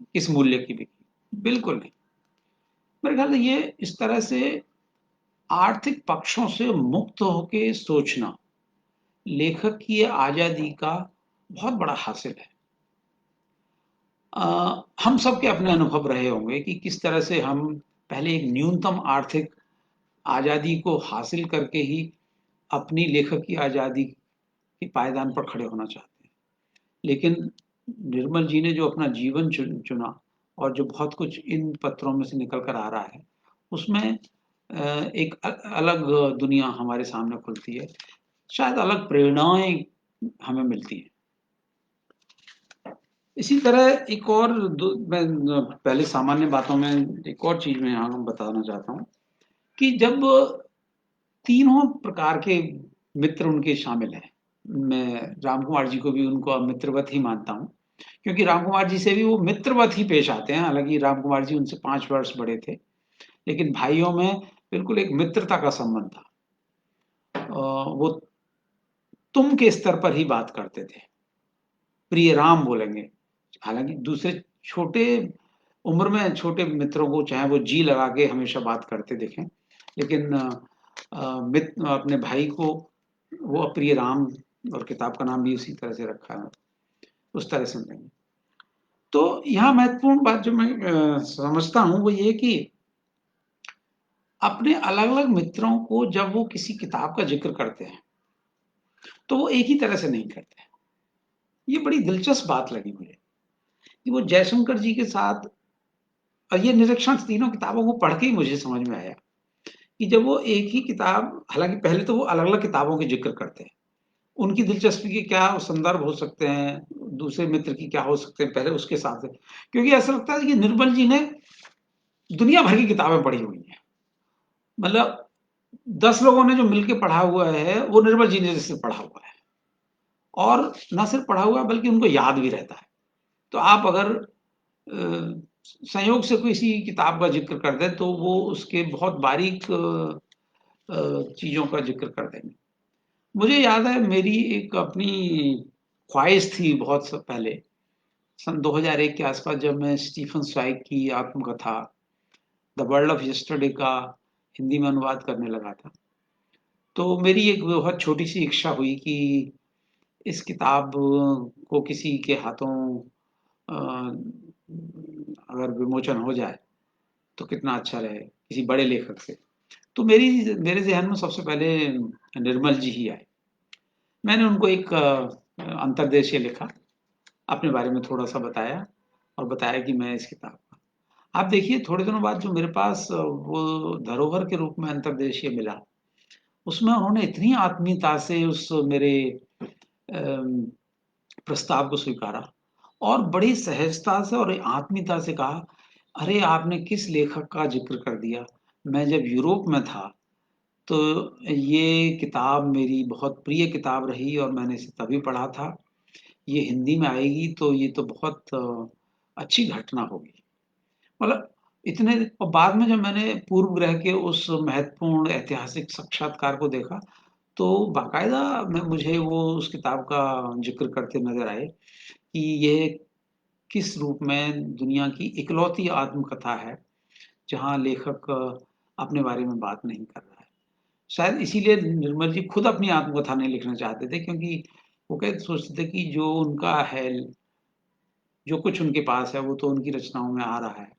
किस मूल्य की बिकी, बिल्कुल नहीं। मेरे ख्याल से ये इस तरह से आर्थिक पक्षों से मुक्त होके सोचना लेखक की ये आजादी का बहुत बड़ा हासिल है। हम सबके अपने अनुभव रहे होंगे कि किस तरह से हम पहले एक न्यूनतम आर्थिक आजादी को हासिल करके ही अपनी लेखक की आजादी के पायदान पर खड़े होना चाहते हैं। लेकिन निर्मल जी ने जो अपना जीवन चुना और जो बहुत कुछ इन पत्रों में से निकल कर आ रहा है, उसमें एक अलग दुनिया हमारे सामने खुलती है। शायद अलग प्रेरणाएं हमें मिलती हैं। इसी तरह एक और मैं पहले सामान्य बातों में एक और चीज मैं यहाँ बताना चाहता हूँ कि जब तीनों प्रकार के मित्र उनके शामिल हैं, मैं राम कुमार जी को भी उनको मित्रवत ही मानता हूँ, क्योंकि राम कुमार जी से भी वो मित्रवत ही पेश आते हैं। हालांकि राम कुमार जी उनसे 5 वर्ष बड़े थे, लेकिन भाइयों में बिल्कुल एक मित्रता का संबंध था। वो तुम के स्तर पर ही बात करते थे, प्रिय राम बोलेंगे। हालांकि दूसरे छोटे उम्र में छोटे मित्रों को चाहे वो जी लगा के हमेशा बात करते देखें, लेकिन मित्र अपने भाई को वो अप्रिय राम, और किताब का नाम भी उसी तरह से रखा है, उस तरह से मिलेंगे। तो यहाँ महत्वपूर्ण बात जो मैं समझता हूँ वो ये कि अपने अलग अलग मित्रों को जब वो किसी किताब का जिक्र करते हैं तो वो एक ही तरह से नहीं करते। ये बड़ी दिलचस्प बात लगी मुझे कि वो जयशंकर जी के साथ, और ये निरीक्षण तीनों किताबों को पढ़ के ही मुझे समझ में आया कि जब वो एक ही किताब, हालांकि पहले तो वो अलग अलग किताबों के जिक्र करते हैं, उनकी दिलचस्पी के क्या संदर्भ हो सकते हैं, दूसरे मित्र की क्या हो सकते हैं, पहले उसके साथ है। क्योंकि ऐसा लगता है कि निर्मल जी ने दुनिया भर की किताबें पढ़ी हुई हैं। मतलब 10 लोगों ने जो मिलकर पढ़ा हुआ है वो निर्मल जी ने जैसे पढ़ा हुआ है, और ना सिर्फ पढ़ा हुआ है बल्कि उनको याद भी रहता है। तो आप अगर संयोग से किसी किताब का जिक्र कर दें तो वो उसके बहुत बारीक चीजों का जिक्र कर देंगे। मुझे याद है मेरी एक अपनी ख्वाहिश थी बहुत पहले, सन 2001 के आसपास, जब मैं स्टीफन स्वाइग की आत्मकथा द वर्ल्ड ऑफ यस्टरडे का हिंदी में अनुवाद करने लगा था। तो मेरी एक बहुत छोटी सी इच्छा हुई कि इस किताब को किसी के हाथों अगर विमोचन हो जाए तो कितना अच्छा रहे, किसी बड़े लेखक से। तो मेरे ज़हन में सबसे पहले निर्मल जी ही आए। मैंने उनको एक अंतर्देशीय लिखा, अपने बारे में थोड़ा-सा बताया और बताया कि मैं इस किताब का, आप देखिए थोड़े दिनों बाद जो मेरे पास वो धरोहर के रूप में अंतर्देशीय मिला, उसमें उन्होंने इतनी आत्मीयता से उस मेरे अम, प्रस्ताव को स्वीकारा और बड़ी सहजता से और आत्मीयता से कहा, अरे आपने किस लेखक का जिक्र कर दिया। मैं जब यूरोप में था तो ये किताब मेरी बहुत प्रिय किताब रही और मैंने इसे तभी पढ़ा था। ये हिंदी में आएगी तो ये तो बहुत अच्छी घटना होगी। मतलब इतने, और बाद में जब मैंने पूर्व ग्रह के उस महत्वपूर्ण ऐतिहासिक साक्षात्कार को देखा तो बाकायदा मैं मुझे वो उस किताब का जिक्र करते नजर आए कि ये किस रूप में दुनिया की इकलौती आत्मकथा है जहाँ लेखक अपने बारे में बात नहीं कर रहा है। शायद इसीलिए निर्मल जी खुद अपनी आत्मकथा नहीं लिखना चाहते थे, क्योंकि वो क्या सोचते थे कि जो उनका है, जो कुछ उनके पास है वो तो उनकी रचनाओं में आ रहा है,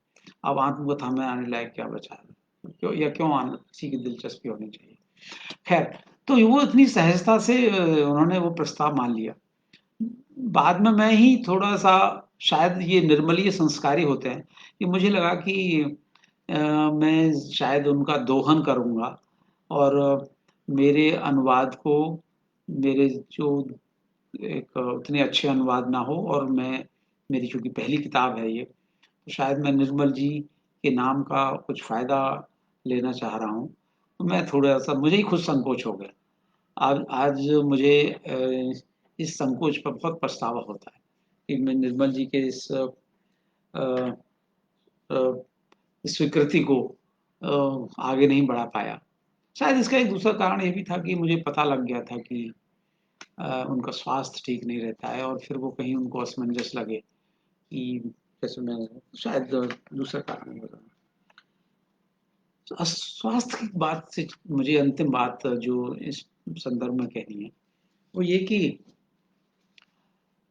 अब आत्मकथा में आने लायक क्या बचा है, क्यों या क्यों आना, किसी की दिलचस्पी होनी चाहिए। खैर, तो वो इतनी सहजता से उन्होंने वो प्रस्ताव मान लिया। बाद में मैं ही थोड़ा सा, शायद ये निर्मलीय संस्कारी होते हैं कि मुझे लगा कि मैं शायद उनका दोहन करूंगा और मेरे अनुवाद को, मेरे जो एक उतने अच्छे अनुवाद ना हो, और मैं, मेरी चूंकि पहली किताब है ये, तो शायद मैं निर्मल जी के नाम का कुछ फायदा लेना चाह रहा हूँ। तो मैं थोड़ा सा, मुझे ही खुद संकोच हो गया। आज आज मुझे इस संकोच पर बहुत पछतावा होता है कि मैं निर्मल जी के इस स्वीकृति को आगे नहीं बढ़ा पाया। शायद इसका एक दूसरा कारण ये भी था कि मुझे पता लग गया था कि उनका स्वास्थ्य ठीक नहीं रहता है और फिर वो कहीं उनको असमंजस लगे कि जैसे मैं शायद दूसरा कारण हो रहा है। तो स्वास्थ्य की बात से मुझे अंतिम बात जो इस संदर्भ में कहनी है वो ये कि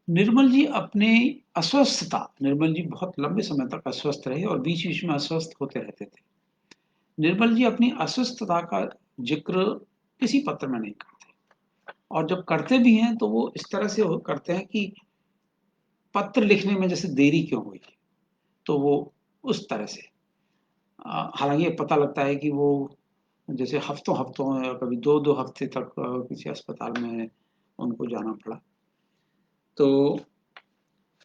निर्मल जी अपने अस्वस्थता, निर्मल जी बहुत लंबे समय तक अस्वस्थ रहे और बीच बीच में अस्वस्थ होते रहते थे। निर्मल जी अपनी अस्वस्थता का जिक्र किसी पत्र में नहीं करते और जब करते भी हैं तो वो इस तरह से करते हैं कि पत्र लिखने में जैसे देरी क्यों हुई, तो वो उस तरह से हालांकि ये पता लगता है कि वो जैसे हफ्तों हफ्तों या कभी दो दो हफ्ते तक किसी अस्पताल में उनको जाना पड़ा। तो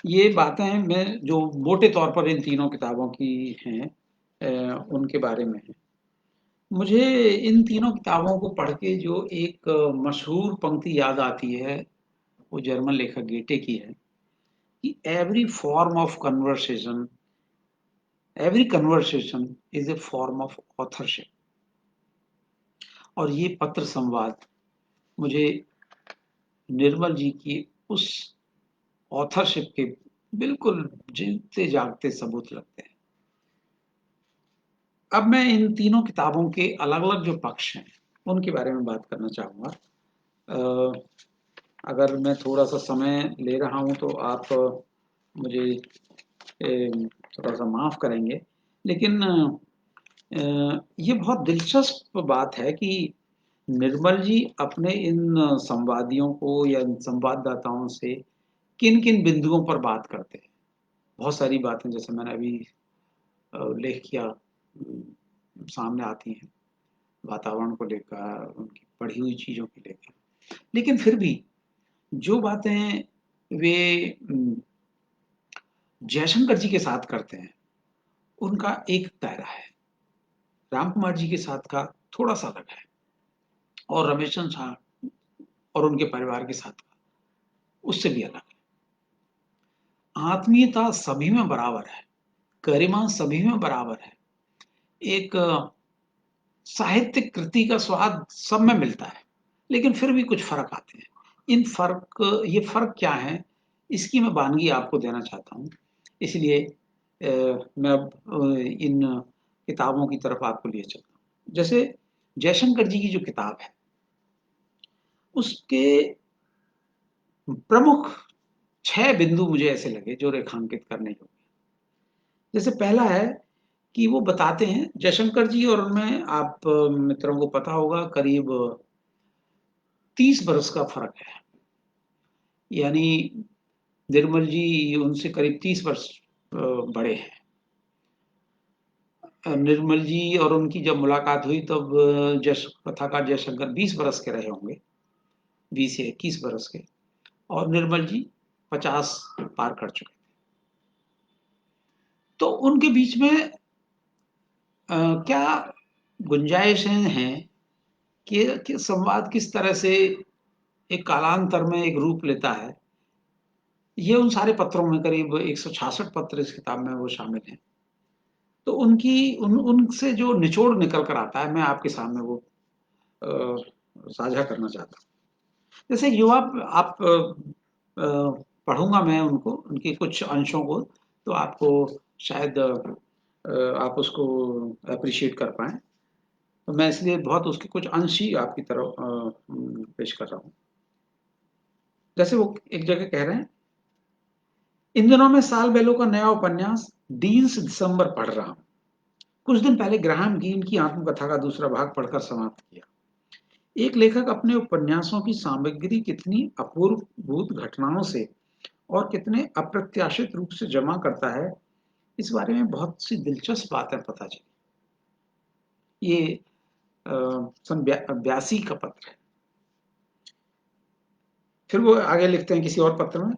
ये बातें मैं जो मोटे तौर पर इन तीनों किताबों की हैं उनके बारे में है। मुझे इन तीनों किताबों को पढ़ के जो एक मशहूर पंक्ति याद आती है वो जर्मन लेखक गेटे की है कि every conversation is a form of authorship. और ये पत्र संवाद मुझे निर्मल जी की उस ऑथरशिप के बिल्कुल जीते जागते सबूत लगते हैं। अब मैं इन तीनों किताबों के अलग अलग जो पक्ष हैं उनके बारे में बात करना चाहूँगा। अगर मैं थोड़ा सा समय ले रहा हूँ तो आप मुझे थोड़ा सा माफ़ करेंगे, लेकिन ये बहुत दिलचस्प बात है कि निर्मल जी अपने इन संवादियों को या इन संवाददाताओं से किन किन बिंदुओं पर बात करते हैं। बहुत सारी बातें जैसे मैंने अभी उल्लेख किया सामने आती हैं, वातावरण को लेकर, उनकी पढ़ी हुई चीज़ों को लेकर, लेकिन फिर भी जो बातें वे जयशंकर जी के साथ करते हैं उनका एक दायरा है, राम कुमार जी के साथ का थोड़ा सा अलग है और रमेशन शाह और उनके परिवार के साथ का उससे भी अलग है। आत्मीयता सभी में बराबर है, गरिमा सभी में बराबर है, एक साहित्यिक कृति का स्वाद सब में मिलता है, लेकिन फिर भी कुछ फर्क आते हैं। ये फर्क क्या है, इसकी मैं वानगी आपको देना चाहता हूँ। इसलिए मैं अब इन किताबों की तरफ आपको लिए चलता हूँ। जैसे जयशंकर जी की जो किताब है उसके प्रमुख 6 बिंदु मुझे ऐसे लगे जो रेखांकित करने योग्य। जैसे पहला है कि वो बताते हैं, जयशंकर जी और उनमें आप मित्रों को पता होगा करीब 30 बरस का फर्क है। यानी निर्मल जी उनसे करीब 30 वर्ष बड़े हैं। निर्मल जी और उनकी जब मुलाकात हुई तब कथाकार जयशंकर 20 बरस के रहे होंगे, 20 या 21 बरस के, और निर्मल जी 50 पार कर चुके। तो उनके बीच में क्या गुंजाइशें हैं कि संवाद किस तरह से एक कालांतर में एक रूप लेता है। ये उन सारे पत्रों में करीब 166 पत्र इस किताब में वो शामिल हैं। तो उनसे जो निचोड़ निकल कर आता है मैं आपके सामने वो साझा करना चाहता हूँ। जैसे युवा आप पढ़ूंगा मैं उनको, उनके कुछ अंशों को, तो आपको शायद आप उसको अप्रिशिएट कर पाए। तो मैं इसलिए बहुत उसके कुछ अंश ही आपकी तरफ पेश कर रहा हूँ। जैसे वो एक जगह कह रहे हैं, इन दिनों में साल बेलो का नया उपन्यास 20 दिसंबर पढ़ रहा हूँ। कुछ दिन पहले ग्राहम ग्रीन की आत्मकथा का दूसरा भाग पढ़कर समाप्त किया। एक लेखक अपने उपन्यासों की सामग्री कितनी अपूर्वभूत घटनाओं से और कितने अप्रत्याशित रूप से जमा करता है, इस बारे में बहुत सी दिलचस्प बातें पता चली। ये सन 82 का पत्र है। फिर वो आगे लिखते हैं किसी और पत्र में,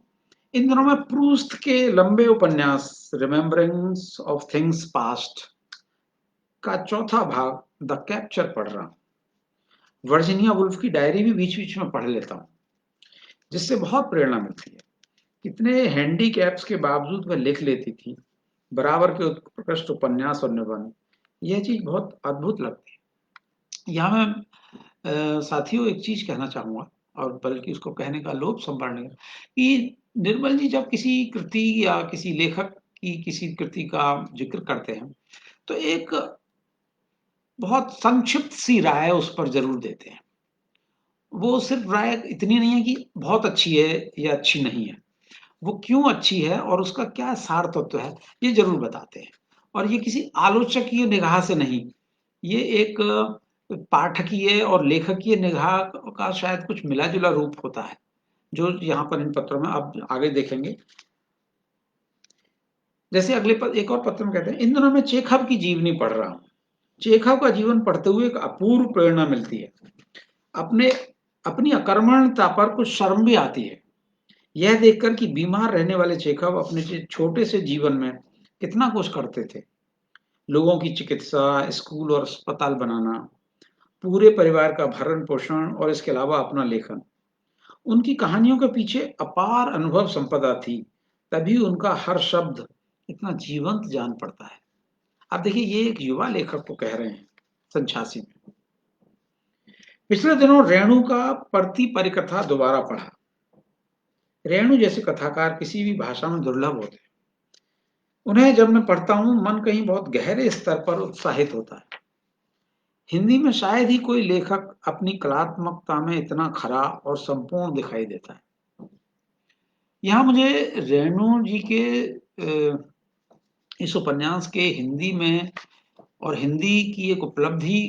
इन दिनों में प्रूस्ट के लंबे उपन्यास रिमेम्बरिंग्स ऑफ थिंग्स पास्ट का चौथा भाग द कैप्चर पढ़ रहा हूं। वर्जीनिया वुल्फ की डायरी भी बीच बीच में पढ़ लेता हूं, जिससे बहुत प्रेरणा मिलती है। कितने हैंडीकैप्स के बावजूद वह लिख लेती थी, बराबर के उत्कृष्ट उपन्यास और निबंध। यह चीज बहुत अद्भुत लगती है। यहाँ मैं साथियों एक चीज कहना चाहूंगा और बल्कि उसको कहने का लोभ संभालने का कि निर्मल जी जब किसी कृति या किसी लेखक की किसी कृति का जिक्र करते हैं तो एक बहुत संक्षिप्त सी राय उस पर जरूर देते हैं। वो सिर्फ राय इतनी नहीं है कि बहुत अच्छी है या अच्छी नहीं है, वो क्यों अच्छी है और उसका क्या सार तत्व है ये जरूर बताते हैं। और ये किसी आलोचकीय निगाह से नहीं, ये एक पाठकीय और लेखकीय निगाह का शायद कुछ मिला जुला रूप होता है जो यहाँ पर इन पत्रों में आप आगे देखेंगे। जैसे अगले एक और पत्र में कहते हैं, इन दिनों मैं चेखव की जीवनी पढ़ रहा हूँ। चेखव का जीवन पढ़ते हुए एक अपूर्व प्रेरणा मिलती है। अपने अपनी अकर्मण्यता पर कुछ शर्म भी आती है, यह देखकर कि बीमार रहने वाले चेखव अपने छोटे से जीवन में कितना कुछ करते थे। लोगों की चिकित्सा, स्कूल और अस्पताल बनाना, पूरे परिवार का भरण पोषण और इसके अलावा अपना लेखन। उनकी कहानियों के पीछे अपार अनुभव संपदा थी, तभी उनका हर शब्द इतना जीवंत जान पड़ता है। आप देखिए ये एक युवा लेखक को कह रहे हैं सन 86 में। पिछले दिनों रेणु का परती परिकथा दोबारा पढ़ा। रेणु जैसे कथाकार किसी भी भाषा में दुर्लभ होते हैं। उन्हें जब मैं पढ़ता हूं मन कहीं बहुत गहरे स्तर पर उत्साहित होता है। हिंदी में शायद ही कोई लेखक अपनी कलात्मकता में इतना खरा और संपूर्ण दिखाई देता है। यहाँ मुझे रेणु जी के इस उपन्यास के हिंदी में और हिंदी की एक उपलब्धि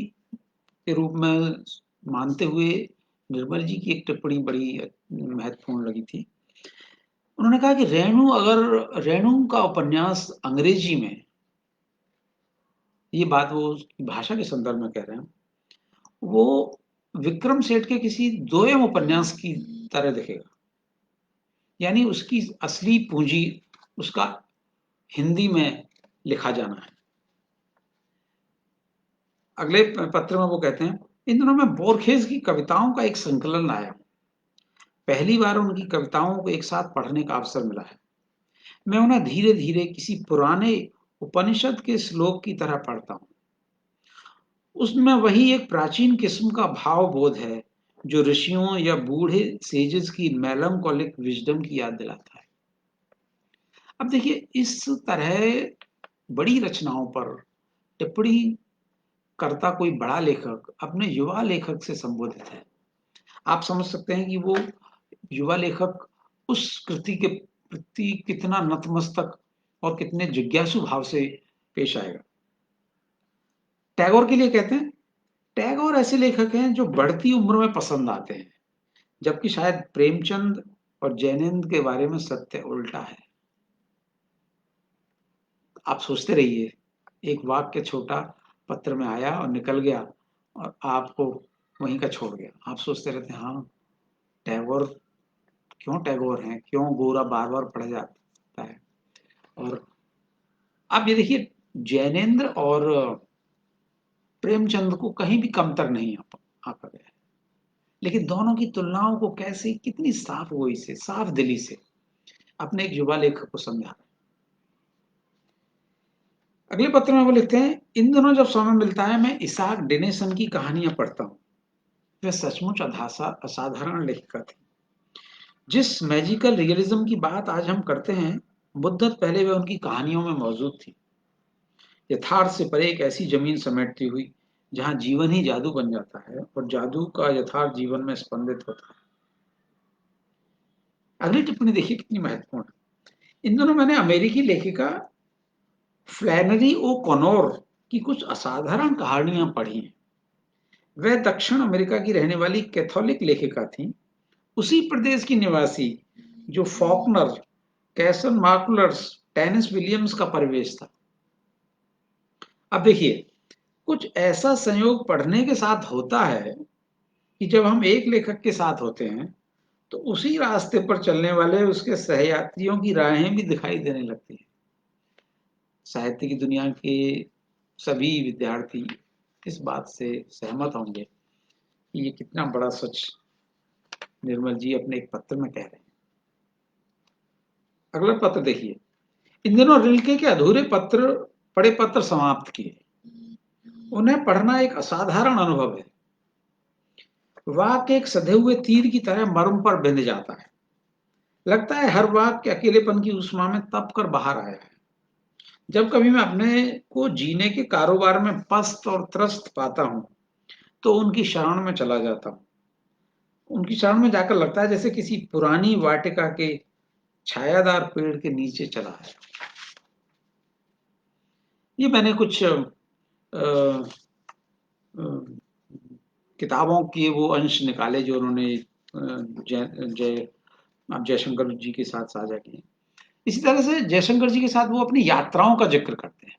के रूप में मानते हुए निर्मल जी की एक टिप्पणी बड़ी महत्वपूर्ण लगी थी। उन्होंने कहा कि रेणु का उपन्यास अंग्रेजी में, ये बात वो भाषा के संदर्भ में कह रहे हैं, वो विक्रम सेठ के किसी दोयम उपन्यास की तरह दिखेगा। यानी उसकी असली पूंजी उसका हिंदी में लिखा जाना है। अगले पत्र में वो कहते हैं, इन दिनों में बोरखेज की कविताओं का एक संकलन आया। पहली बार उनकी कविताओं को एक साथ पढ़ने का अवसर मिला है। मैं उन्हें धीरे धीरे किसी पुराने उपनिषद के श्लोक की तरह पढ़ता हूँ। उसमें वही एक प्राचीन किस्म का भाव बोध है जो ऋषियों या बूढ़े सेजेस की मेलंकोलिक विजडम की याद दिलाता है। अब देखिए इस तरह बड़ी रचनाओं पर टिप्पणी करता कोई बड़ा लेखक अपने युवा लेखक से संबोधित है। आप समझ सकते हैं कि वो युवा लेखक उस कृति के प्रति कितना नतमस्तक और कितने जिज्ञासु भाव से पेश आएगा। टैगोर के लिए कहते हैं, टैगोर ऐसे लेखक हैं जो बढ़ती उम्र में पसंद आते हैं, जबकि शायद प्रेमचंद और जैनेंद्र के बारे में सत्य उल्टा है। आप सोचते रहिए, एक वाक्य छोटा पत्र में आया और निकल गया और आपको वहीं का छोड़ गया। आप सोचते रहते हैं, हाँ टैगोर क्यों टैगोर हैं, क्यों गोरा बार बार पढ़ जाता है। और आप ये देखिए जैनेंद्र और प्रेमचंद को कहीं भी कमतर नहीं आंका गया है, लेकिन दोनों की तुलनाओं को कैसे कितनी साफ गोई से साफ दिली से अपने एक युवा लेखक को समझा। अगले पत्र में वो लिखते हैं, इन दिनों जब समय मिलता है मैं इसाक डिनेसन की कहानियां पढ़ता हूँ। वह सचमुच असाधारण लेखिका थी। जिस मैजिकल रियलिज्म की बात आज हम करते हैं, मुद्दत पहले वह उनकी कहानियों में मौजूद थी। यथार्थ से परे एक ऐसी जमीन समेटती हुई जहां जीवन ही जादू बन जाता है और जादू का यथार्थ जीवन में स्पंदित होता है। अगली टिप्पणी देखिए कितनी महत्वपूर्ण है। इन दिनों मैंने अमेरिकी लेखिका फ्लैनरी ओ कॉनोर की कुछ असाधारण कहानियां पढ़ी हैं। वह दक्षिण अमेरिका की रहने वाली कैथोलिक लेखिका थी, उसी प्रदेश की निवासी जो फॉकनर, कैसन मार्कुलर्स, टेनिस विलियम्स का परिवेश था। अब देखिए कुछ ऐसा संयोग पढ़ने के साथ होता है कि जब हम एक लेखक के साथ होते हैं तो उसी रास्ते पर चलने वाले उसके सहयात्रियों की राहें भी दिखाई देने लगती हैं। साहित्य की दुनिया के सभी विद्यार्थी इस बात से सहमत होंगे कि ये कितना बड़ा सच निर्मल जी अपने एक पत्र में कह रहे हैं। अगला पत्र देखिए, इन दिनों रिल्के के अधूरे पड़े पत्र समाप्त किए। उन्हें पढ़ना एक असाधारण अनुभव है। वाक्य एक सधे हुए तीर की तरह मर्म पर बिंध जाता है। लगता है हर वाक्य अकेलेपन की उष्मा में तप कर बाहर आया है। जब कभी मैं अपने को जीने के कारोबार में पस्त और त्रस्त पाता हूं, तो उनकी शरण में चला जाता हूं। उनकी शरण में जाकर लगता है जैसे किसी पुरानी वाटिका के छायादार पेड़ के नीचे चला है। ये मैंने कुछ किताबों के वो अंश निकाले जो उन्होंने जयशंकर जी के साथ साझा किए। इसी तरह से जयशंकर जी के साथ वो अपनी यात्राओं का जिक्र करते हैं।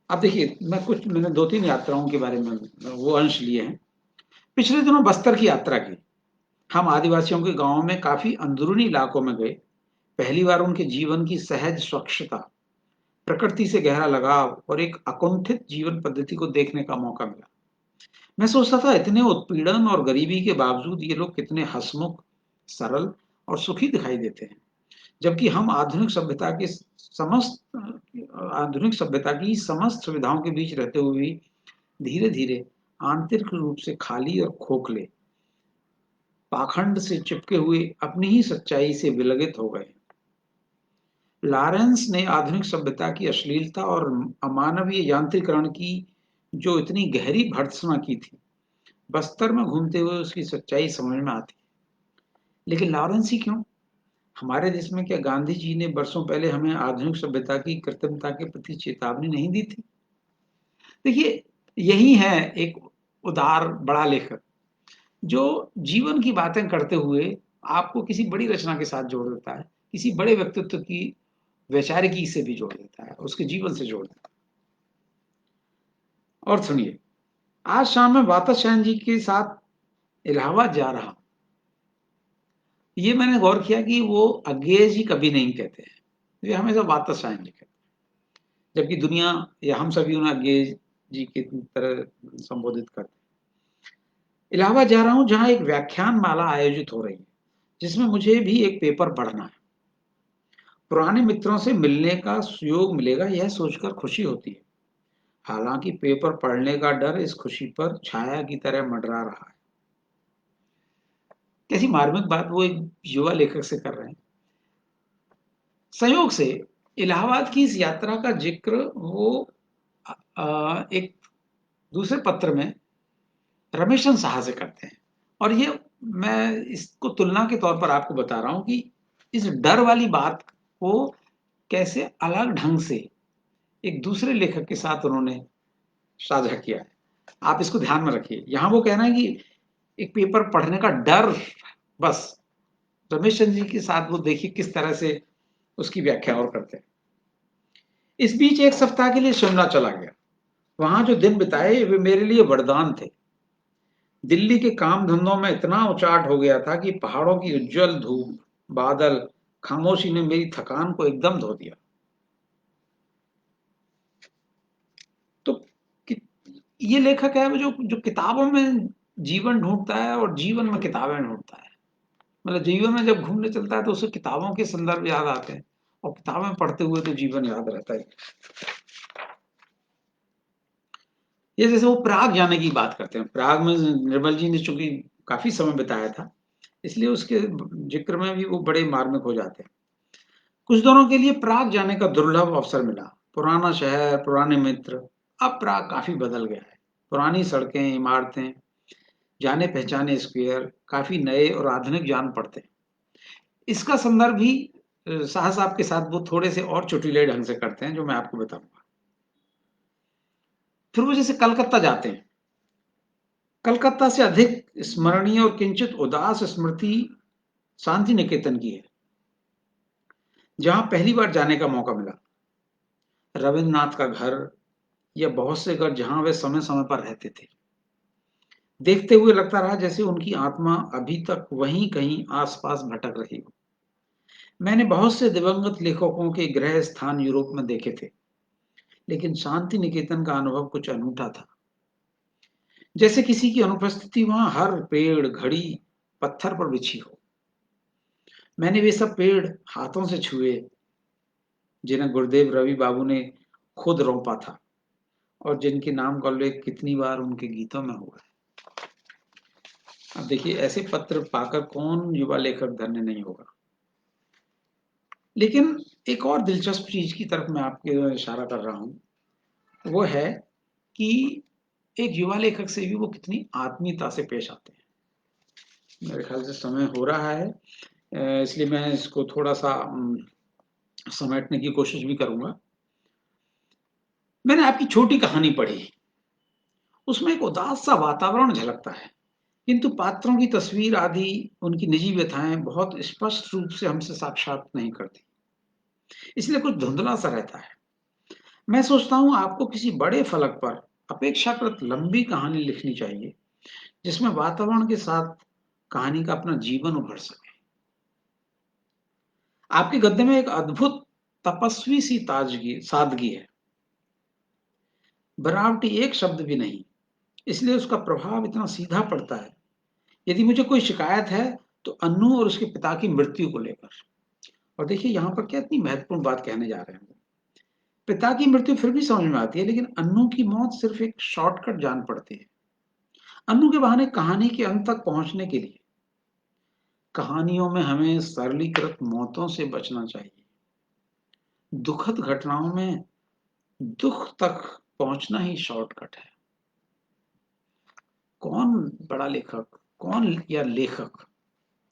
अब देखिए, मैंने 2-3 यात्राओं के बारे में वो अंश लिए हैं। पिछले दिनों बस्तर की यात्रा की। हम आदिवासियों के गांवों में काफी अंदरूनी इलाकों में गए। पहली बार उनके जीवन की सहज स्वच्छता, प्रकृति से गहरा लगाव और एक अकुंठित जीवन पद्धति को देखने का मौका मिला। मैं सोचता था इतने उत्पीड़न और गरीबी के बावजूद ये लोग कितने हंसमुख, सरल और सुखी दिखाई देते हैं। जबकि हम आधुनिक सभ्यता की समस्त सुविधाओं के बीच रहते हुए भी धीरे धीरे आंतरिक रूप से खाली और खोखले, पाखंड से चिपके हुए अपनी ही सच्चाई से विलगित हो गए। लॉरेंस ने आधुनिक सभ्यता की अश्लीलता और अमानवीय यांत्रिकरण की जो इतनी गहरी भर्त्सना की थी, बस्तर में घूमते हुए उसकी सच्चाई समझ में आती। लेकिन लॉरेंस ही क्यों? हमारे देश में क्या गांधी जी ने वर्षों पहले हमें आधुनिक सभ्यता की कृत्रिमता के प्रति चेतावनी नहीं दी थी? देखिए, यही है एक उदार बड़ा लेखक जो जीवन की बातें करते हुए आपको किसी बड़ी रचना के साथ जोड़ देता है, किसी बड़े व्यक्तित्व की वैचारिकी से भी जोड़ देता है, उसके जीवन से जोड़ देता है। और सुनिए, आज शाम मैं वाताशायन जी के साथ इलाहाबाद जा रहा हूं। ये मैंने गौर किया कि वो अज्ञेय जी कभी नहीं कहते हैं, वे हमेशा वाताशायन जी कहते हैं, जबकि दुनिया या हम सभी उन्हें अज्ञेय जी की तरह संबोधित करते हैं। इलाहाबाद जा रहा हूं जहां एक व्याख्यान माला आयोजित हो रही है, जिसमें मुझे भी एक पेपर पढ़ना है। पुराने मित्रों से मिलने का सुयोग मिलेगा, यह सोचकर खुशी होती है। हालांकि पेपर पढ़ने का डर इस खुशी पर छाया की तरह मंडरा रहा है। कैसी मार्मिक बात वो एक युवा लेखक से कर रहे हैं। संयोग से इलाहाबाद की इस यात्रा का जिक्र वो एक दूसरे पत्र में रमेशन साहा से करते हैं। और ये मैं इसको तुलना के तौर पर आपको बता रहा हूं कि इस डर वाली बात को कैसे अलग ढंग से एक दूसरे लेखक के साथ उन्होंने साझा किया है। आप इसको ध्यान में रखिए। यहां वो कहना है कि एक पेपर पढ़ने का डर, बस। रमेश चंद्र जी के साथ वो देखिए किस तरह से उसकी व्याख्या और करते हैं। इस बीच एक सप्ताह के लिए शिमला चला गया। वहां जो दिन बिताए वे मेरे लिए वरदान थे। दिल्ली के काम धंधों में इतना उचाट हो गया था कि पहाड़ों की उज्जवल धूप, बादल, खामोशी ने मेरी थकान को एकदम धो दिया। तो ये लेखक है जो जो किताबों में जीवन ढूंढता है और जीवन में किताबें ढूंढता है। मतलब जीवन में जब घूमने चलता है तो उसे किताबों के संदर्भ याद आते हैं, और किताबें पढ़ते हुए तो जीवन याद रहता है। ये जैसे वो प्राग जाने की बात करते हैं। प्राग में निर्मल जी ने चूंकि काफी समय बिताया था, इसलिए उसके जिक्र में भी वो बड़े मार्मिक हो जाते हैं। कुछ दिनों के लिए प्राग जाने का दुर्लभ अवसर मिला। पुराना शहर, पुराने मित्र। अब प्राग काफी बदल गया है। पुरानी सड़कें, इमारतें, जाने पहचाने स्क्वायर काफी नए और आधुनिक जान पड़ते हैं। इसका संदर्भ भी शाह साहब के साथ वो थोड़े से और चुटीले ढंग से करते हैं, जो मैं आपको बताऊंगा। फिर वो जैसे कलकत्ता जाते हैं। कलकत्ता से अधिक स्मरणीय और किंचित उदास स्मृति शांति निकेतन की है, जहां पहली बार जाने का मौका मिला। रविन्द्रनाथ का घर, या बहुत से घर जहां वे समय समय पर रहते थे। देखते हुए लगता रहा जैसे उनकी आत्मा अभी तक वहीं कहीं आसपास भटक रही हो। मैंने बहुत से दिवंगत लेखकों के गृह स्थान यूरोप में देखे थे, लेकिन शांति निकेतन का अनुभव कुछ अनूठा था। जैसे किसी की अनुपस्थिति वहां हर पेड़, घड़ी पत्थर पर बिछी हो। मैंने वे सब पेड़ हाथों से छुए जिन्हें गुरुदेव रवि बाबू ने खुद रोंपा था, और जिनके नाम का उल्लेख कितनी बार उनके गीतों में हुआ है। अब देखिए, ऐसे पत्र पाकर कौन युवा लेखक धन्य नहीं होगा। लेकिन एक और दिलचस्प चीज की तरफ मैं आपके इशारा कर रहा हूं, वो है कि एक युवा लेखक से भी वो कितनी आत्मीयता से पेश आते हैं। मेरे ख्याल से समय हो रहा है, इसलिए मैं इसको थोड़ा सा समेटने की कोशिश भी करूंगा। मैंने आपकी छोटी कहानी पढ़ी, उसमें एक उदास सा वातावरण झलकता है, किंतु पात्रों की तस्वीर आदि उनकी निजी व्यथाएं बहुत स्पष्ट रूप से हमसे साक्षात नहीं करती, इसलिए कुछ धुंधला सा रहता है। मैं सोचता हूं आपको किसी बड़े फलक पर अपेक्षाकृत लंबी कहानी लिखनी चाहिए, जिसमें वातावरण के साथ कहानी का अपना जीवन उभर सके। आपके गद्य में एक अद्भुत तपस्वी सी ताजगी सादगी है, बनावटी एक शब्द भी नहीं, इसलिए उसका प्रभाव इतना सीधा पड़ता है। यदि मुझे कोई शिकायत है तो अन्नू और उसके पिता की मृत्यु को लेकर। और देखिए, यहाँ पर क्या इतनी महत्वपूर्ण बात कहने जा रहे हैं। पिता की मृत्यु फिर भी समझ में आती है, लेकिन अन्नू की मौत सिर्फ एक शॉर्टकट जान पड़ती है। अन्नू के बहाने कहानी के अंत तक पहुंचने के लिए कहानियों में हमें सरलीकृत मौतों से बचना चाहिए। दुखद घटनाओं में दुख तक पहुंचना ही शॉर्टकट है। कौन बड़ा लेखक, कौन या लेखक,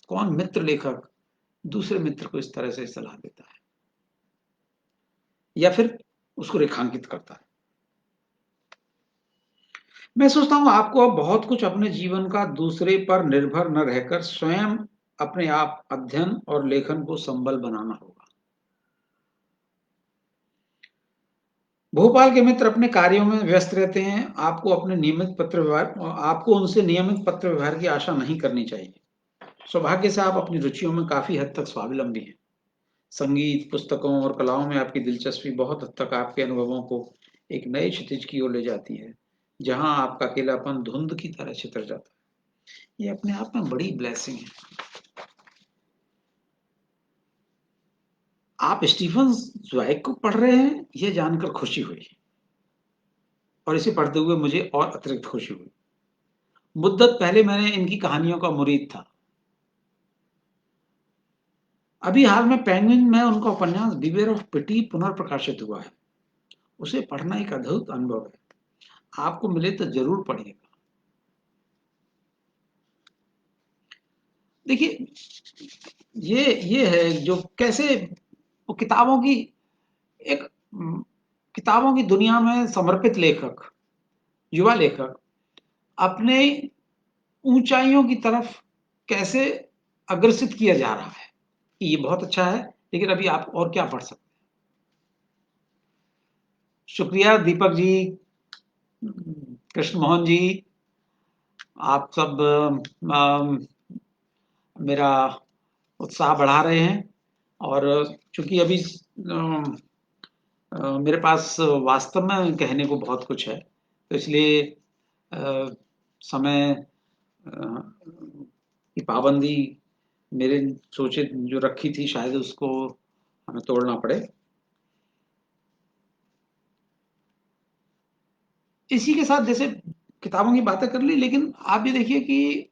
कौन मित्र लेखक दूसरे मित्र को इस तरह से सलाह देता है या फिर उसको रेखांकित करता है। मैं सोचता हूं आपको अब बहुत कुछ अपने जीवन का दूसरे पर निर्भर न रहकर स्वयं अपने आप अध्ययन और लेखन को संबल बनाना होगा। भोपाल के मित्र अपने कार्यों में व्यस्त रहते हैं, आपको उनसे नियमित पत्र व्यवहार की आशा नहीं करनी चाहिए। सौभाग्य से आप अपनी रुचियों में काफी हद तक स्वावलंबी हैं। संगीत, पुस्तकों और कलाओं में आपकी दिलचस्पी बहुत हद तक आपके अनुभवों को एक नए क्षितिज की ओर ले जाती है, जहां आपका अकेलापन धुंध की तरह छितर जाता है। ये अपने आप में बड़ी ब्लेसिंग है। आप स्टीफन ज़्वाइग को पढ़ रहे हैं, यह जानकर खुशी हुई, और इसे पढ़ते हुए मुझे और अतिरिक्त खुशी हुई। मुद्दत पहले मैंने इनकी कहानियों का मुरीद था। अभी हाल में पेंगुइन में उनका उपन्यास बिवेयर ऑफ पिटी पुनर्प्रकाशित हुआ है। उसे पढ़ना एक अद्भुत अनुभव है। आपको मिले तो जरूर पढ़िएगा। देखिए, ये है जो कैसे वो एक किताबों की दुनिया में समर्पित लेखक, युवा लेखक अपने ऊंचाइयों की तरफ कैसे अग्रसित किया जा रहा है। ये बहुत अच्छा है, लेकिन अभी आप और क्या पढ़ सकते हैं। शुक्रिया दीपक जी, कृष्ण मोहन जी, आप सब मेरा उत्साह बढ़ा रहे हैं। और चूंकि अभी मेरे पास वास्तव में कहने को बहुत कुछ है, तो इसलिए समय की पाबंदी मेरे सोचे जो रखी थी, शायद उसको हमें तोड़ना पड़े। इसी के साथ जैसे किताबों की बातें कर ली, लेकिन आप ये देखिए कि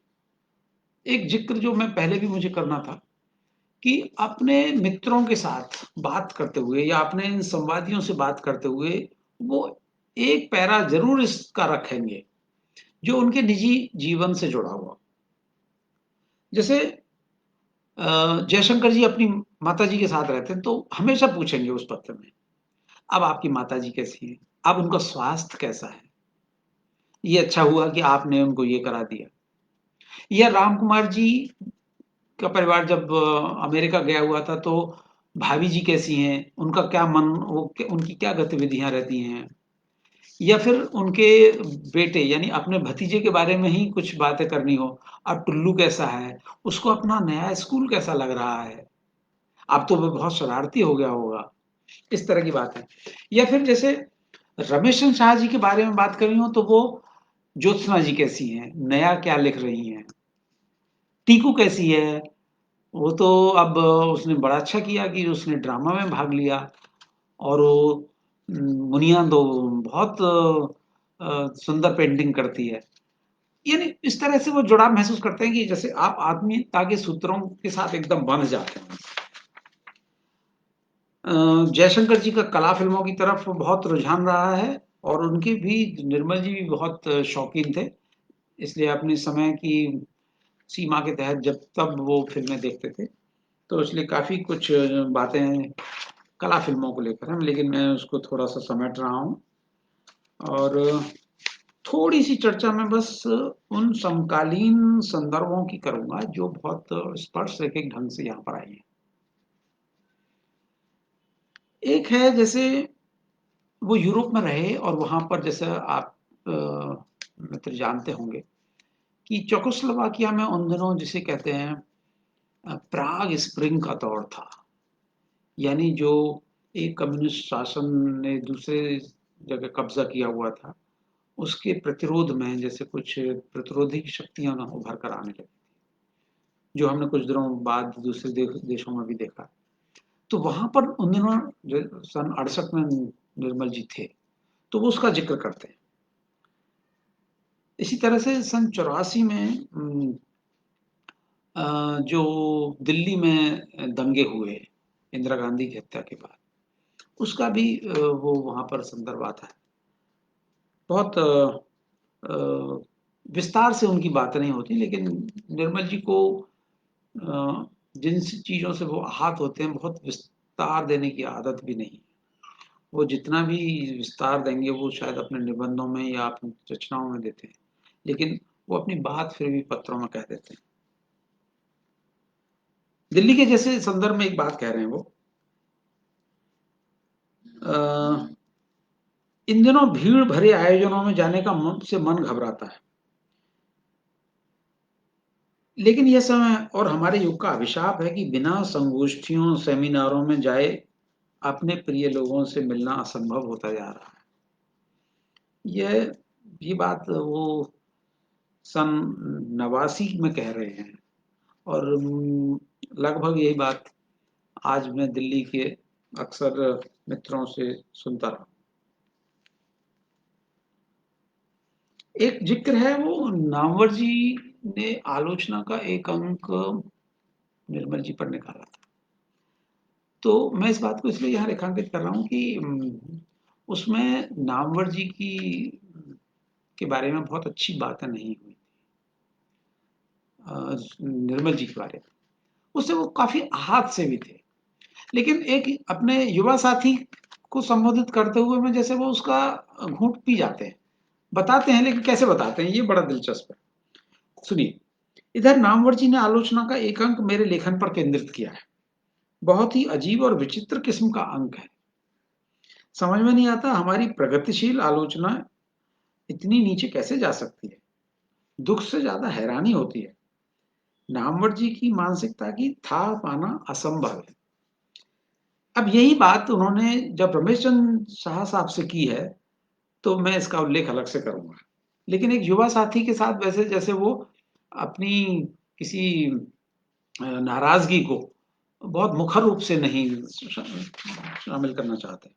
एक जिक्र जो मैं पहले भी मुझे करना था, कि अपने मित्रों के साथ बात करते हुए या अपने इन संवादियों से बात करते हुए वो एक पैरा जरूर इसका रखेंगे जो उनके निजी जीवन से जुड़ा हुआ। जैसे जयशंकर जी अपनी माता जी के साथ रहते हैं, तो हमेशा पूछेंगे उस पत्र में, अब आपकी माता जी कैसी हैं, अब उनका स्वास्थ्य कैसा है, ये अच्छा हुआ कि आपने उनको ये करा दिया। या राम कुमार जी का परिवार जब अमेरिका गया हुआ था, तो भाभी जी कैसी हैं, उनका क्या उनकी क्या गतिविधियां रहती हैं। या फिर उनके बेटे यानी अपने भतीजे के बारे में ही कुछ बातें करनी हो, अब टुल्लू कैसा है, उसको अपना नया स्कूल कैसा लग रहा है, अब तो वो बहुत शरारती हो गया होगा, इस तरह की बात है। या फिर जैसे रमेशन शाह जी के बारे में बात करनी हो, तो वो ज्योत्सना जी कैसी हैं, नया क्या लिख रही हैं, टीकू कैसी है, वो तो अब उसने बड़ा अच्छा किया कि उसने ड्रामा में भाग लिया, और वो मुनिया तो बहुत सुंदर पेंटिंग करती है। यानी इस तरह से वो जुड़ाव महसूस करते हैं कि जैसे आप आत्मीयता के सूत्रों के साथ एकदम बंध जाते हैं। जयशंकर जी का कला फिल्मों की तरफ बहुत रुझान रहा है और उनके भी निर्मल जी भी बहुत शौकीन थे, इसलिए अपने समय की सीमा के तहत जब तब वो फिल्में देखते थे, तो इसलिए काफ़ी कुछ बातें कला फिल्मों को लेकर हैं, लेकिन मैं उसको थोड़ा सा समेट रहा हूँ और थोड़ी सी चर्चा में बस उन समकालीन संदर्भों की करूंगा जो बहुत स्पर्श एक ढंग से यहाँ पर आई है। एक है जैसे वो यूरोप में रहे और वहां पर जैसे आप मित्र जानते होंगे कि चेकोस्लोवाकिया में उन दिनों जिसे कहते हैं प्राग स्प्रिंग का दौर था, यानी जो एक कम्युनिस्ट शासन ने दूसरे जगह कब्जा किया हुआ था, उसके प्रतिरोध में जैसे कुछ प्रतिरोधी शक्तियां ना उभर कर आने लगी, जो हमने कुछ दिनों बाद दूसरे देशों में भी देखा। तो वहां पर उन दिनों सन 68 में निर्मल जी थे, तो वो उसका जिक्र करते हैं। इसी तरह से सन 84 में जो दिल्ली में दंगे हुए इंदिरा गांधी की हत्या के बाद, उसका भी वो वहां पर संदर्भ आता है। बहुत विस्तार से उनकी बातें नहीं होती, लेकिन निर्मल जी को जिन चीजों से वो आहत होते हैं बहुत विस्तार देने की आदत भी नहीं। वो जितना भी विस्तार देंगे वो शायद अपने निबंधों में या अपनी रचनाओं में देते हैं, लेकिन वो अपनी बात फिर भी पत्रों में कह देते हैं। दिल्ली के जैसे संदर्भ में एक बात कह रहे हैं वो, इन दिनों भीड़ भरे आयोजनों में जाने का मन घबराता है, लेकिन यह समय और हमारे युग का अभिशाप है कि बिना संगोष्ठियों सेमिनारों में जाए अपने प्रिय लोगों से मिलना असंभव होता जा रहा है। यह ये बात वो सन 89 में कह रहे हैं और लगभग यही बात आज मैं दिल्ली के अक्सर मित्रों से सुनता रहा। एक जिक्र है वो नामवर जी ने आलोचना का एक अंक निर्मल जी पर निकाला था, तो मैं इस बात को इसलिए यहाँ रेखांकित कर रहा हूँ कि उसमें नामवर जी की के बारे में बहुत अच्छी बातें नहीं हुई निर्मल जी के बारे में। उससे वो काफी आहत से भी थे, लेकिन एक अपने युवा साथी को संबोधित करते हुए में जैसे वो उसका घूंट पी जाते हैं, बताते हैं, लेकिन कैसे बताते हैं ये बड़ा दिलचस्प है। सुनिए, इधर नामवर जी ने आलोचना का एक अंक मेरे लेखन पर केंद्रित किया है। बहुत ही अजीब और विचित्र किस्म का अंक है। समझ में नहीं आता हमारी प्रगतिशील आलोचना इतनी नीचे कैसे जा सकती है। दुख से ज्यादा हैरानी होती है। नामवर जी की मानसिकता की था पाना असंभव है। अब यही बात उन्होंने जब रमेश चंद शाह साहब से की है, तो मैं इसका उल्लेख अलग से करूंगा, लेकिन एक युवा साथी के साथ वैसे जैसे वो अपनी किसी नाराजगी को बहुत मुखर रूप से नहीं शामिल करना चाहते,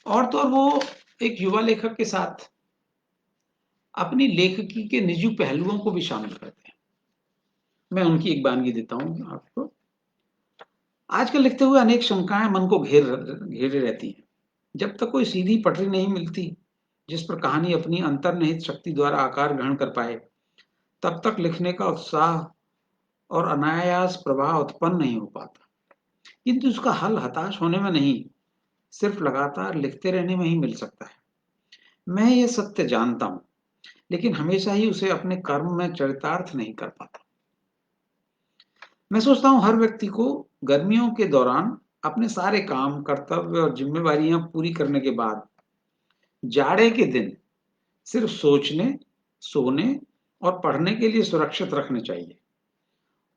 और तो और वो एक युवा लेखक के साथ अपनी लेखकी के निजी पहलुओं को भी शामिल करते हैं। मैं उनकी एक वानगी देता हूं आपको। आजकल लिखते हुए अनेक शंकाएं मन को घेरे रहती हैं। जब तक कोई सीधी पटरी नहीं मिलती जिस पर कहानी अपनी अंतर्निहित शक्ति द्वारा आकार ग्रहण कर पाए, तब तक लिखने का उत्साह और अनायास प्रवाह उत्पन्न नहीं हो पाता। किंतु उसका हल हताश होने में नहीं, सिर्फ लगातार लिखते रहने में ही मिल सकता है। मैं ये सत्य जानता हूं, लेकिन हमेशा ही उसे अपने कर्म में चरितार्थ नहीं कर पाता। मैं सोचता हूं हर व्यक्ति को गर्मियों के दौरान अपने सारे काम, कर्तव्य और जिम्मेवारियां पूरी करने के बाद जाड़े के दिन सिर्फ सोचने, सोने और पढ़ने के लिए सुरक्षित रखने चाहिए,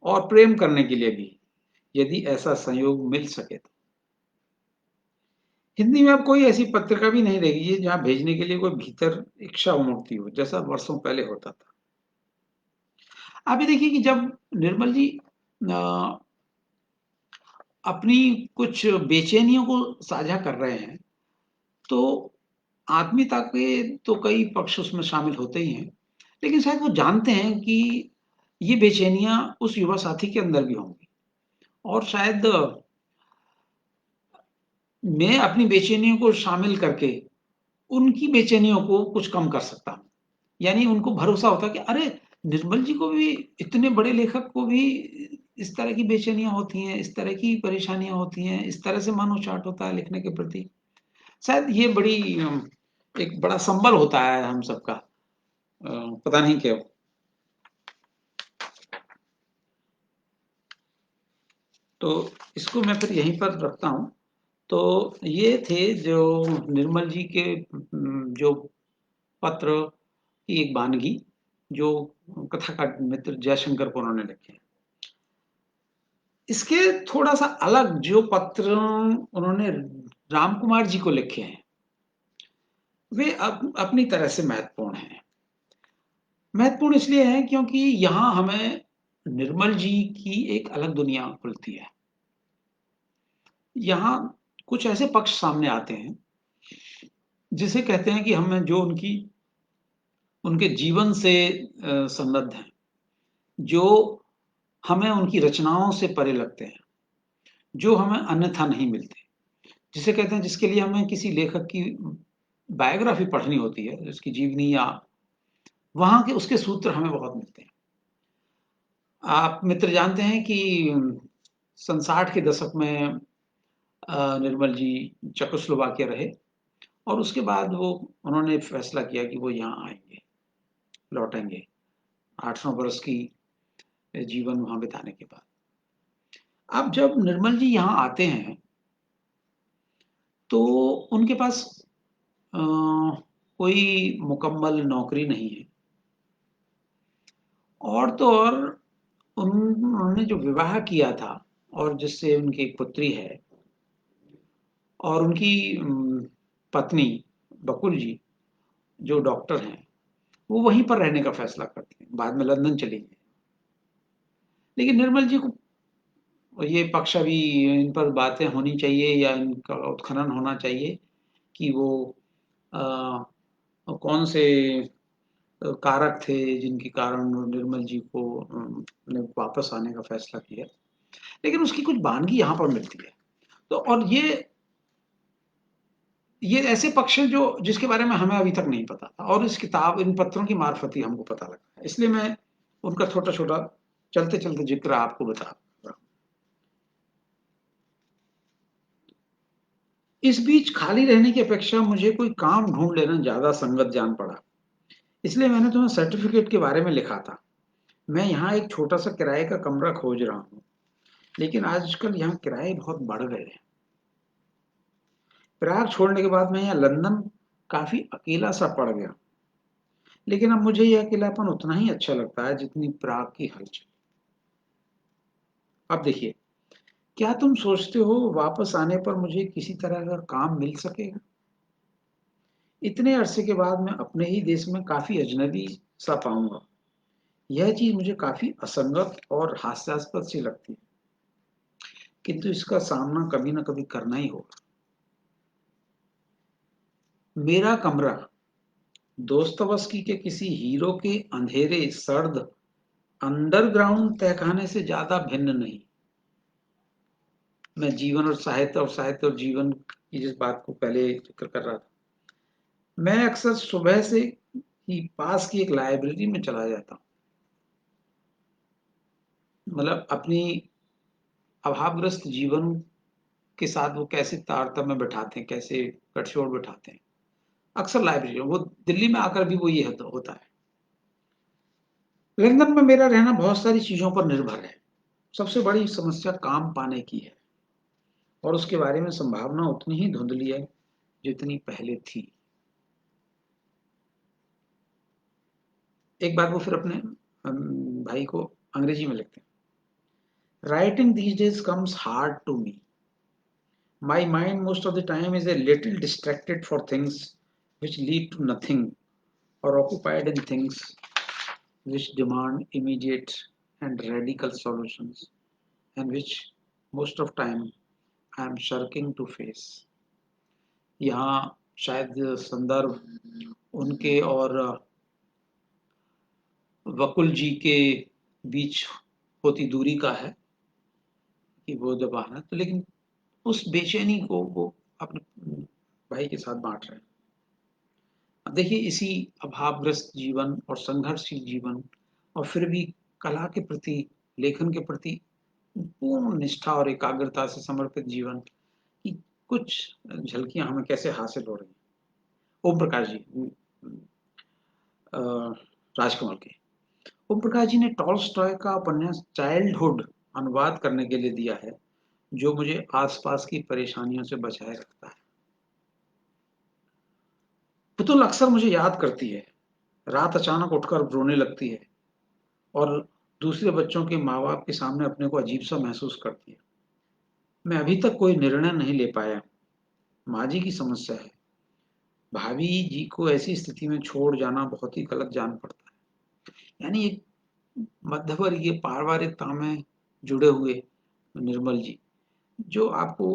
और प्रेम करने के लिए भी, यदि ऐसा संयोग मिल सके तो। हिंदी में अब कोई ऐसी पत्रिका भी नहीं रहेगी जहां भेजने के लिए कोई भीतर इच्छा उमड़ती हो, जैसा वर्षों पहले होता था। आप ये देखिए कि जब निर्मल जी अपनी कुछ बेचैनियों को साझा कर रहे हैं, तो आत्मीयता के तो कई पक्ष उसमें शामिल होते ही हैं, लेकिन शायद वो जानते हैं कि ये बेचैनियाँ उस युवा साथी के अंदर भी होंगी और शायद मैं अपनी बेचैनियों को शामिल करके उनकी बेचैनियों को कुछ कम कर सकता हूँ। यानी उनको भरोसा होता है कि अरे! निर्मल जी को भी, इतने बड़े लेखक को भी इस तरह की बेचैनियाँ होती हैं, इस तरह की परेशानियाँ होती हैं, इस तरह से मनोचाट होता है लिखने के प्रति। शायद ये बड़ी एक बड़ा संबल होता है हम सबका। पता नहीं क्यों। तो इसको मैं फिर यहीं पर रखता हूँ। तो ये थे जो निर्मल जी के जो पत्र की एक वानगी, जो कथाकार मित्र जयशंकर को उन्होंने लिखे हैं। इसके थोड़ा सा अलग जो पत्र उन्होंने राम कुमार जी को लिखे हैं, वे अपनी तरह से महत्वपूर्ण हैं। महत्वपूर्ण इसलिए है क्योंकि यहाँ हमें निर्मल जी की एक अलग दुनिया खुलती है। यहाँ कुछ ऐसे पक्ष सामने आते हैं जिसे कहते हैं कि हमें जो उनके जीवन से संबद्ध हैं, जो हमें उनकी रचनाओं से परे लगते हैं, जो हमें अन्यथा नहीं मिलते, जिसे कहते हैं, जिसके लिए हमें किसी लेखक की बायोग्राफी पढ़नी होती है, उसकी जीवनी, या वहां के उसके सूत्र हमें बहुत मिलते हैं। आप मित्र जानते हैं कि सन 60 के दशक में निर्मल जी चेकोस्लोवाकिया रहे और उसके बाद वो उन्होंने फैसला किया कि वो यहाँ आएंगे, लौटेंगे 8-9 बरस की जीवन वहां बिताने के बाद। अब जब निर्मल जी यहाँ आते हैं तो उनके पास कोई मुकम्मल नौकरी नहीं है, और तो और उन्होंने जो विवाह किया था और जिससे उनकी एक पुत्री है, और उनकी पत्नी बकुल जी जो डॉक्टर हैं, वो वहीं पर रहने का फैसला करते हैं, बाद में लंदन चली गई। लेकिन निर्मल जी को ये पक्ष अभी इन पर बातें होनी चाहिए या इनका उत्खनन होना चाहिए कि वो अ, कौन से कारक थे जिनके कारण निर्मल जी को ने वापस आने का फैसला किया। लेकिन उसकी कुछ वानगी यहाँ पर मिलती है। तो और ये ऐसे पक्ष हैं जो जिसके बारे में हमें अभी तक नहीं पता था, और इस किताब, इन पत्रों की मार्फत ही हमको पता लगा है। इसलिए मैं उनका छोटा-छोटा चलते-चलते ज़िक्र आपको बता रहा हूँ। इस बीच खाली रहने की अपेक्षा मुझे कोई काम ढूँढ लेना ज़्यादा संगत जान पड़ा। इसलिए मैंने तुम्हें सर्टिफ़िकेट के बारे में लिखा था। मैं यहाँ एक छोटा-सा किराए का कमरा खोज रहा हूँ, लेकिन आजकल यहाँ किराए बहुत बढ़ गए हैं। प्राग छोड़ने के बाद मैं यहाँ लंदन काफ़ी अकेला-सा पड़ गया। लेकिन अब मुझे यह अकेलापन उतना ही अच्छा लगता है जितनी प्राग की हलचल। अब देखिए, क्या तुम सोचते हो वापस आने पर मुझे किसी तरह का काम मिल सकेगा? इतने अरसे के बाद मैं अपने ही देश में काफ़ी अजनबी सा पाऊंगा। यह चीज़ मुझे काफ़ी असंगत और हास्यास्पद सी लगती है, किंतु इसका सामना कभी न कभी करना ही होगा। मेरा कमरा दोस्तोवस्की के किसी हीरो के अंधेरे, सर्द अंडरग्राउंड तहखाने से ज़्यादा भिन्न नहीं। मैं जीवन और साहित्य और जीवन की जिस बात को पहले ज़िक्र कर रहा था, मैं अक्सर सुबह से ही पास की एक लाइब्रेरी में चला जाता हूँ। मतलब अपनी अभावग्रस्त जीवन के साथ वो कैसे तारतम्य बिठाते हैं, कैसे गठजोड़ बिठाते हैं। अक्सर लाइब्रेरी, वो दिल्ली में आकर भी वो ये होता है। लंदन में मेरा रहना बहुत सारी चीज़ों पर निर्भर है। सबसे बड़ी समस्या काम पाने की है, और उसके बारे में संभावना उतनी ही धुंधली है जितनी पहले थी। एक बार वो फिर अपने भाई को अंग्रेजी में लिखते हैं। Writing these days comes hard to me. My mind most of the time is a little distracted for things which lead to nothing, or occupied in things which demand immediate and radical solutions, and which most of time I am shirking to face. यहाँ शायद संदर्भ उनके और वकुल जी के बीच होती दूरी का है कि वो जब आना, तो लेकिन उस बेचैनी को वो अपने भाई के साथ बांट रहे हैं। अब देखिए, इसी अभावग्रस्त जीवन और संघर्षशील जीवन और फिर भी कला के प्रति, लेखन के प्रति पूर्ण निष्ठा और एकाग्रता से समर्पित जीवन की कुछ झलकियां हमें कैसे हासिल हो रही हैं। ओम प्रकाश जी, अ, राजकमल के ओम प्रकाश जी ने टॉल्स्टॉय का उपन्यास चाइल्डहुड अनुवाद करने के लिए दिया है, जो मुझे आसपास की परेशानियों से बचाए रखता है। पुतुल अक्सर मुझे याद करती है, रात अचानक उठकर रोने लगती है और दूसरे बच्चों के माँ बाप के सामने अपने को अजीब सा महसूस करती है। मैं अभी तक कोई निर्णय नहीं ले पाया। माँ जी की समस्या है, भाभी जी को ऐसी स्थिति में छोड़ जाना बहुत ही गलत जान पड़ता है। यानी एक मध्यवर्गीय पारिवारिकता में जुड़े हुए निर्मल जी, जो आपको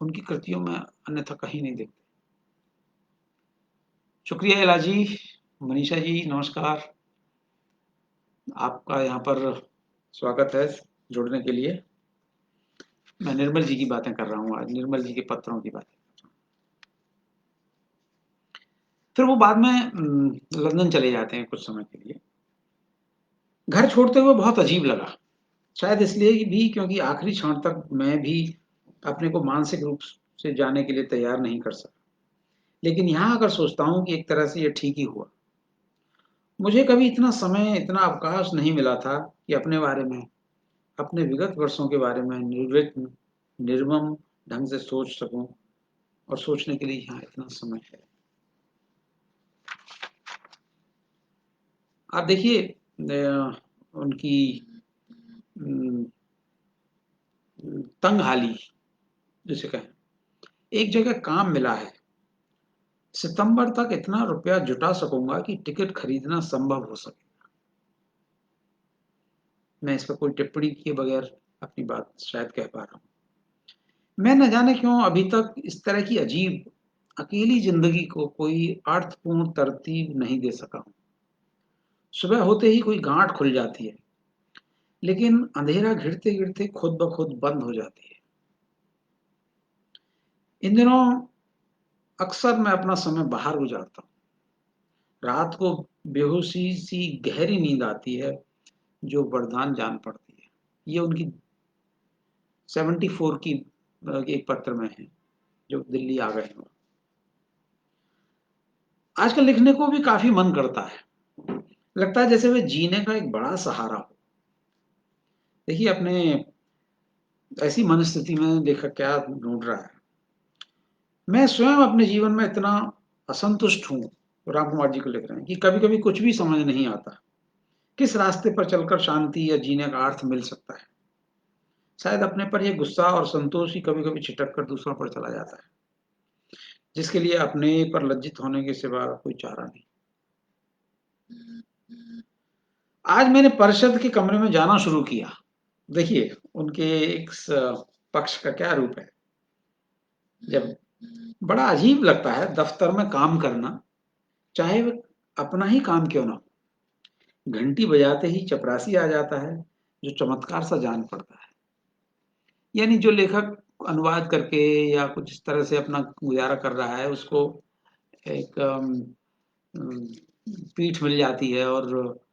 उनकी कृतियों में अन्यथा कहीं नहीं दिखते। शुक्रिया इला जी। मनीषा जी नमस्कार, आपका यहाँ पर स्वागत है जुड़ने के लिए। मैं निर्मल जी की बातें कर रहा हूँ आज, निर्मल जी के पत्रों की बातें। फिर वो बाद में लंदन चले जाते हैं कुछ समय के लिए। घर छोड़ते हुए बहुत अजीब लगा, शायद इसलिए भी क्योंकि आखिरी क्षण तक मैं भी अपने को मानसिक रूप से जाने के लिए तैयार नहीं कर सका। लेकिन यहाँ आकर सोचता हूँ कि एक तरह से ये ठीक ही हुआ। मुझे कभी इतना समय, इतना अवकाश नहीं मिला था कि अपने बारे में, अपने विगत वर्षों के बारे में निर्विघ्न, निर्मम ढंग से सोच सकूं, और सोचने के लिए यहाँ इतना समय है। आप देखिए, उनकी तंग हाली जिसे कहें, एक जगह काम मिला है, सितंबर तक इतना रुपया जुटा सकूंगा कि टिकट खरीदना संभव हो सके। मैं इस पर कोई टिप्पणी किए बगैर अपनी बात शायद कह पा रहा हूँ। मैं न जाने क्यों अभी तक इस तरह की अजीब अकेली जिंदगी को कोई अर्थपूर्ण तरतीब नहीं दे सका हूँ। सुबह होते ही कोई गांठ खुल जाती है, लेकिन अंधेरा घिरते गिरते खुद ब खुद बंद हो जाती है। इन दिनों अक्सर मैं अपना समय बाहर गुजारता हूँ। रात को बेहोशी सी गहरी नींद आती है जो वरदान जान पड़ती है। ये उनकी 74 की एक पत्र में है, जो दिल्ली आ गए हैं। आजकल लिखने को भी काफी मन करता है, लगता है जैसे वे जीने का एक बड़ा सहारा हो। देखिए, अपने ऐसी मनस्थिति में लेखक क्या ढूंढ रहा है। मैं स्वयं अपने जीवन में इतना असंतुष्ट हूँ, राम कुमार जी को लिख रहे हैं, कि कभी कभी कुछ भी समझ नहीं आता किस रास्ते पर चलकर शांति या जीने का अर्थ मिल सकता है। शायद अपने पर यह गुस्सा और संतोष ही कभी कभी छिटक कर दूसरों पर चला जाता है, जिसके लिए अपने पर लज्जित होने के सिवा कोई चारा नहीं। आज मैंने परिषद के कमरे में जाना शुरू किया। देखिए, उनके इस पक्ष का क्या रूप है। जब बड़ा अजीब लगता है दफ्तर में काम करना, चाहे वो अपना ही काम क्यों ना हो। घंटी बजाते ही चपरासी आ जाता है, जो चमत्कार सा जान पड़ता है। यानी जो लेखक अनुवाद करके या कुछ इस तरह से अपना गुजारा कर रहा है, उसको एक पीठ मिल जाती है और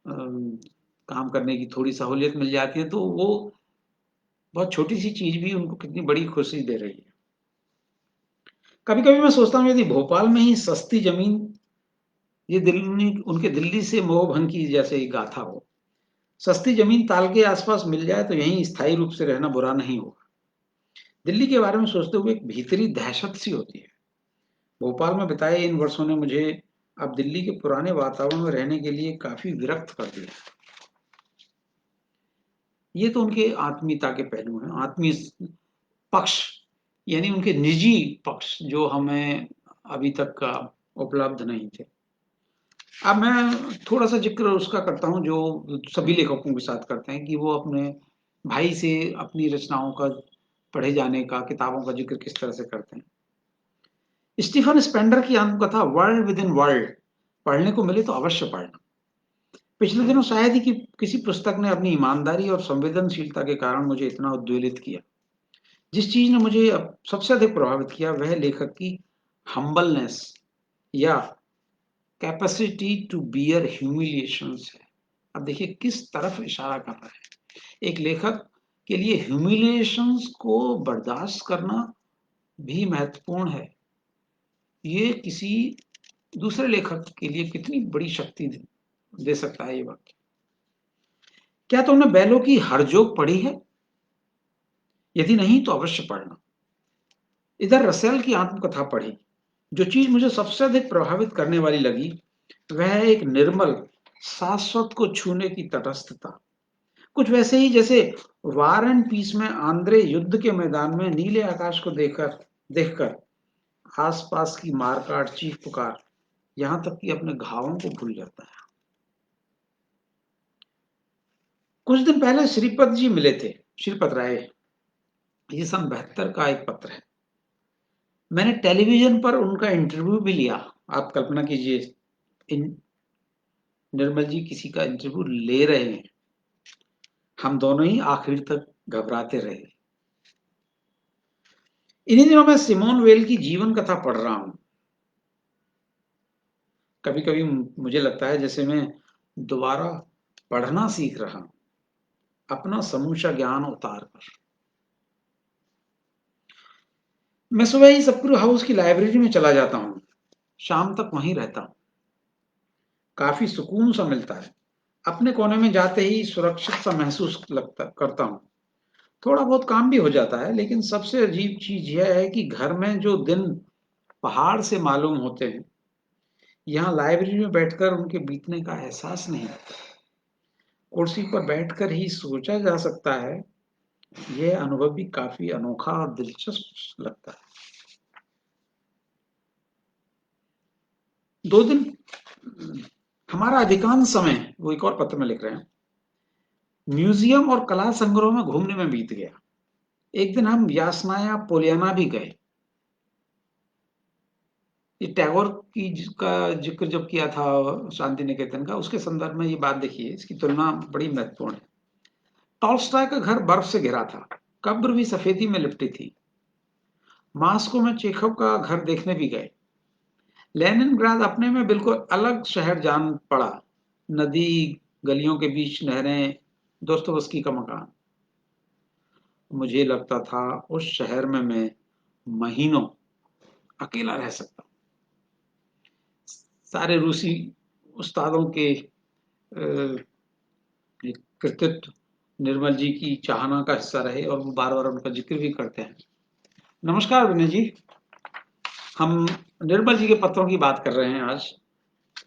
काम करने की थोड़ी सहूलियत मिल जाती है, तो वो बहुत छोटी सी चीज भी उनको कितनी बड़ी खुशी दे रही है। कभी कभी मैं सोचता हूँ, यदि भोपाल में ही सस्ती जमीन, ये दिल्ली, उनके दिल्ली से मोह भंग की जैसे ही गाथा हो, सस्ती जमीन ताल के आसपास मिल जाए तो यहीं स्थायी रूप से रहना बुरा नहीं होगा। दिल्ली के बारे में सोचते हुए एक भीतरी दहशत सी होती है। भोपाल में बिताए इन वर्षों ने मुझे अब दिल्ली के पुराने वातावरण में रहने के लिए काफी विरक्त कर दिया। ये तो उनके आत्मीयता के पहलू हैं, आत्मीय पक्ष, यानी उनके निजी पक्ष जो हमें अभी तक का उपलब्ध नहीं थे। अब मैं थोड़ा सा जिक्र उसका करता हूँ जो सभी लेखकों के साथ करते हैं, कि वो अपने भाई से अपनी रचनाओं का पढ़े जाने का, किताबों का जिक्र किस तरह से करते हैं। स्टीफन स्पेंडर की आत्मकथा वर्ल्ड विद इन वर्ल्ड पढ़ने को मिले तो अवश्य पढ़ना। पिछले दिनों शायद ही कि किसी पुस्तक ने अपनी ईमानदारी और संवेदनशीलता के कारण मुझे इतना उद्वेलित किया। जिस चीज ने मुझे अब सबसे अधिक प्रभावित किया वह लेखक की हम्बलनेस या कैपेसिटी टू बियर ह्यूमिलिएशंस है। अब देखिए किस तरफ इशारा कर रहा है। एक लेखक के लिए ह्यूमिलिएशंस को बर्दाश्त करना भी महत्वपूर्ण है। ये किसी दूसरे लेखक के लिए कितनी बड़ी शक्ति दे सकता है ये वाक्य। क्या तुमने बैलो की हरजोक पढ़ी है? यदि नहीं तो अवश्य पढ़ना। इधर रसेल की आत्मकथा पढ़ी। जो चीज मुझे सबसे अधिक प्रभावित करने वाली लगी वह है एक निर्मल शाश्वत को छूने की तटस्थता। कुछ वैसे ही जैसे वार एंड पीस में आंद्रे युद्ध के मैदान में नीले आकाश को देखकर देखकर आसपास की मारकाट चीख पुकार यहां तक कि अपने घावों को भूल जाता है। कुछ दिन पहले श्रीपद जी मिले थे, श्रीपद राय। ये सन 72 का एक पत्र है। मैंने टेलीविजन पर उनका इंटरव्यू भी लिया। आप कल्पना कीजिए, निर्मल जी किसी का इंटरव्यू ले रहे हैं। हम दोनों ही आखिर तक घबराते रहे। इन्हीं दिनों मैं सिमोन वेल की जीवन कथा पढ़ रहा हूं। कभी कभी मुझे लगता है जैसे मैं दोबारा पढ़ना सीख रहा हूं, अपना समूचा ज्ञान उतार कर। मैं सुबह ही सतगुरु हाउस की लाइब्रेरी में चला जाता हूं, शाम तक वहीं रहता हूं। काफी सुकून सा मिलता है। अपने कोने में जाते ही सुरक्षित सा महसूस करता हूं। थोड़ा बहुत काम भी हो जाता है, लेकिन सबसे अजीब चीज यह है कि घर में जो दिन पहाड़ से मालूम होते हैं, यहाँ लाइब्रेरी में बैठकर उनके बीतने का एहसास नहीं होता। कुर्सी पर बैठकर ही सोचा जा सकता है। यह अनुभव भी काफी अनोखा और दिलचस्प लगता है। 2 दिन हमारा अधिकांश समय, वो एक और पत्र में लिख रहे हैं, म्यूजियम और कला संग्रह में घूमने में बीत गया। एक दिन हम यासनाया पोलियाना भी गए। ये टैगोर की का जिक्र जब किया था शांति निकेतन का, उसके संदर्भ में ये बात देखिए, इसकी तुलना बड़ी महत्वपूर्ण है। टॉल्स्टॉय का घर बर्फ से घिरा था, कब्र भी सफेदी में लिपटी थी। मास्को में चेखव का घर देखने भी गए। लेनिनग्राद अपने में बिल्कुल अलग शहर जान पड़ा। नदी, गलियों के बीच नहरें, दोस्तोवस्की का मकान। मुझे लगता था उस शहर में मैं महीनों अकेला रह सकता। सारे रूसी उस्तादों के कृतित्व निर्मल जी की चाहना का हिस्सा रहे और वो बार बार उनका जिक्र भी करते हैं। नमस्कार विनय जी, हम निर्मल जी के पत्रों की बात कर रहे हैं आज।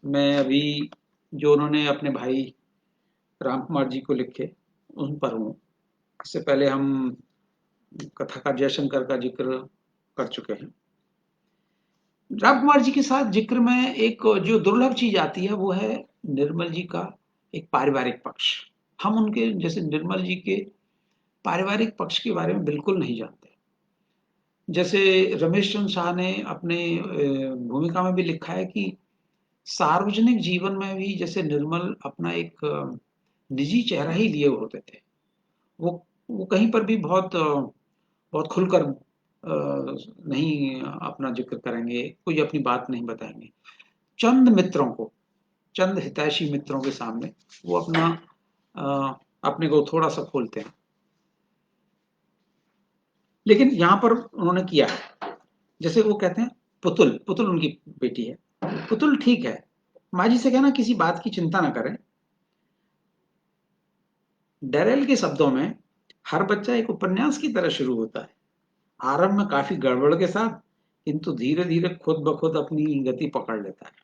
मैं अभी जो उन्होंने अपने भाई राम कुमार जी को लिखे उन पर हूँ। इससे पहले हम कथाकार जयशंकर का जिक्र कर चुके हैं। राम कुमार जी के साथ जिक्र में एक जो दुर्लभ चीज आती है वो है निर्मल जी का एक पारिवारिक पक्ष। हम उनके जैसे निर्मल जी के पारिवारिक पक्ष के बारे में बिल्कुल नहीं जानते। जैसे रमेश चंद्र शाह ने अपने भूमिका में भी लिखा है कि सार्वजनिक जीवन में भी जैसे निर्मल अपना एक निजी चेहरा ही लिए होते थे। वो कहीं पर भी बहुत खुलकर नहीं अपना जिक्र करेंगे, कोई अपनी बात नहीं बताएंगे। चंद मित्रों को, चंद हितैषी मित्रों के सामने वो अपने को थोड़ा सा खोलते हैं। लेकिन यहाँ पर उन्होंने किया है, जैसे वो कहते हैं पुतुल, पुतुल उनकी बेटी है। पुतुल ठीक है, माँ जी से कहना किसी बात की चिंता ना करें। डेरेल के शब्दों में हर बच्चा एक उपन्यास की तरह शुरू होता है, आरंभ में काफी गड़बड़ के साथ, किंतु धीरे धीरे खुद ब खुद अपनी गति पकड़ लेता है।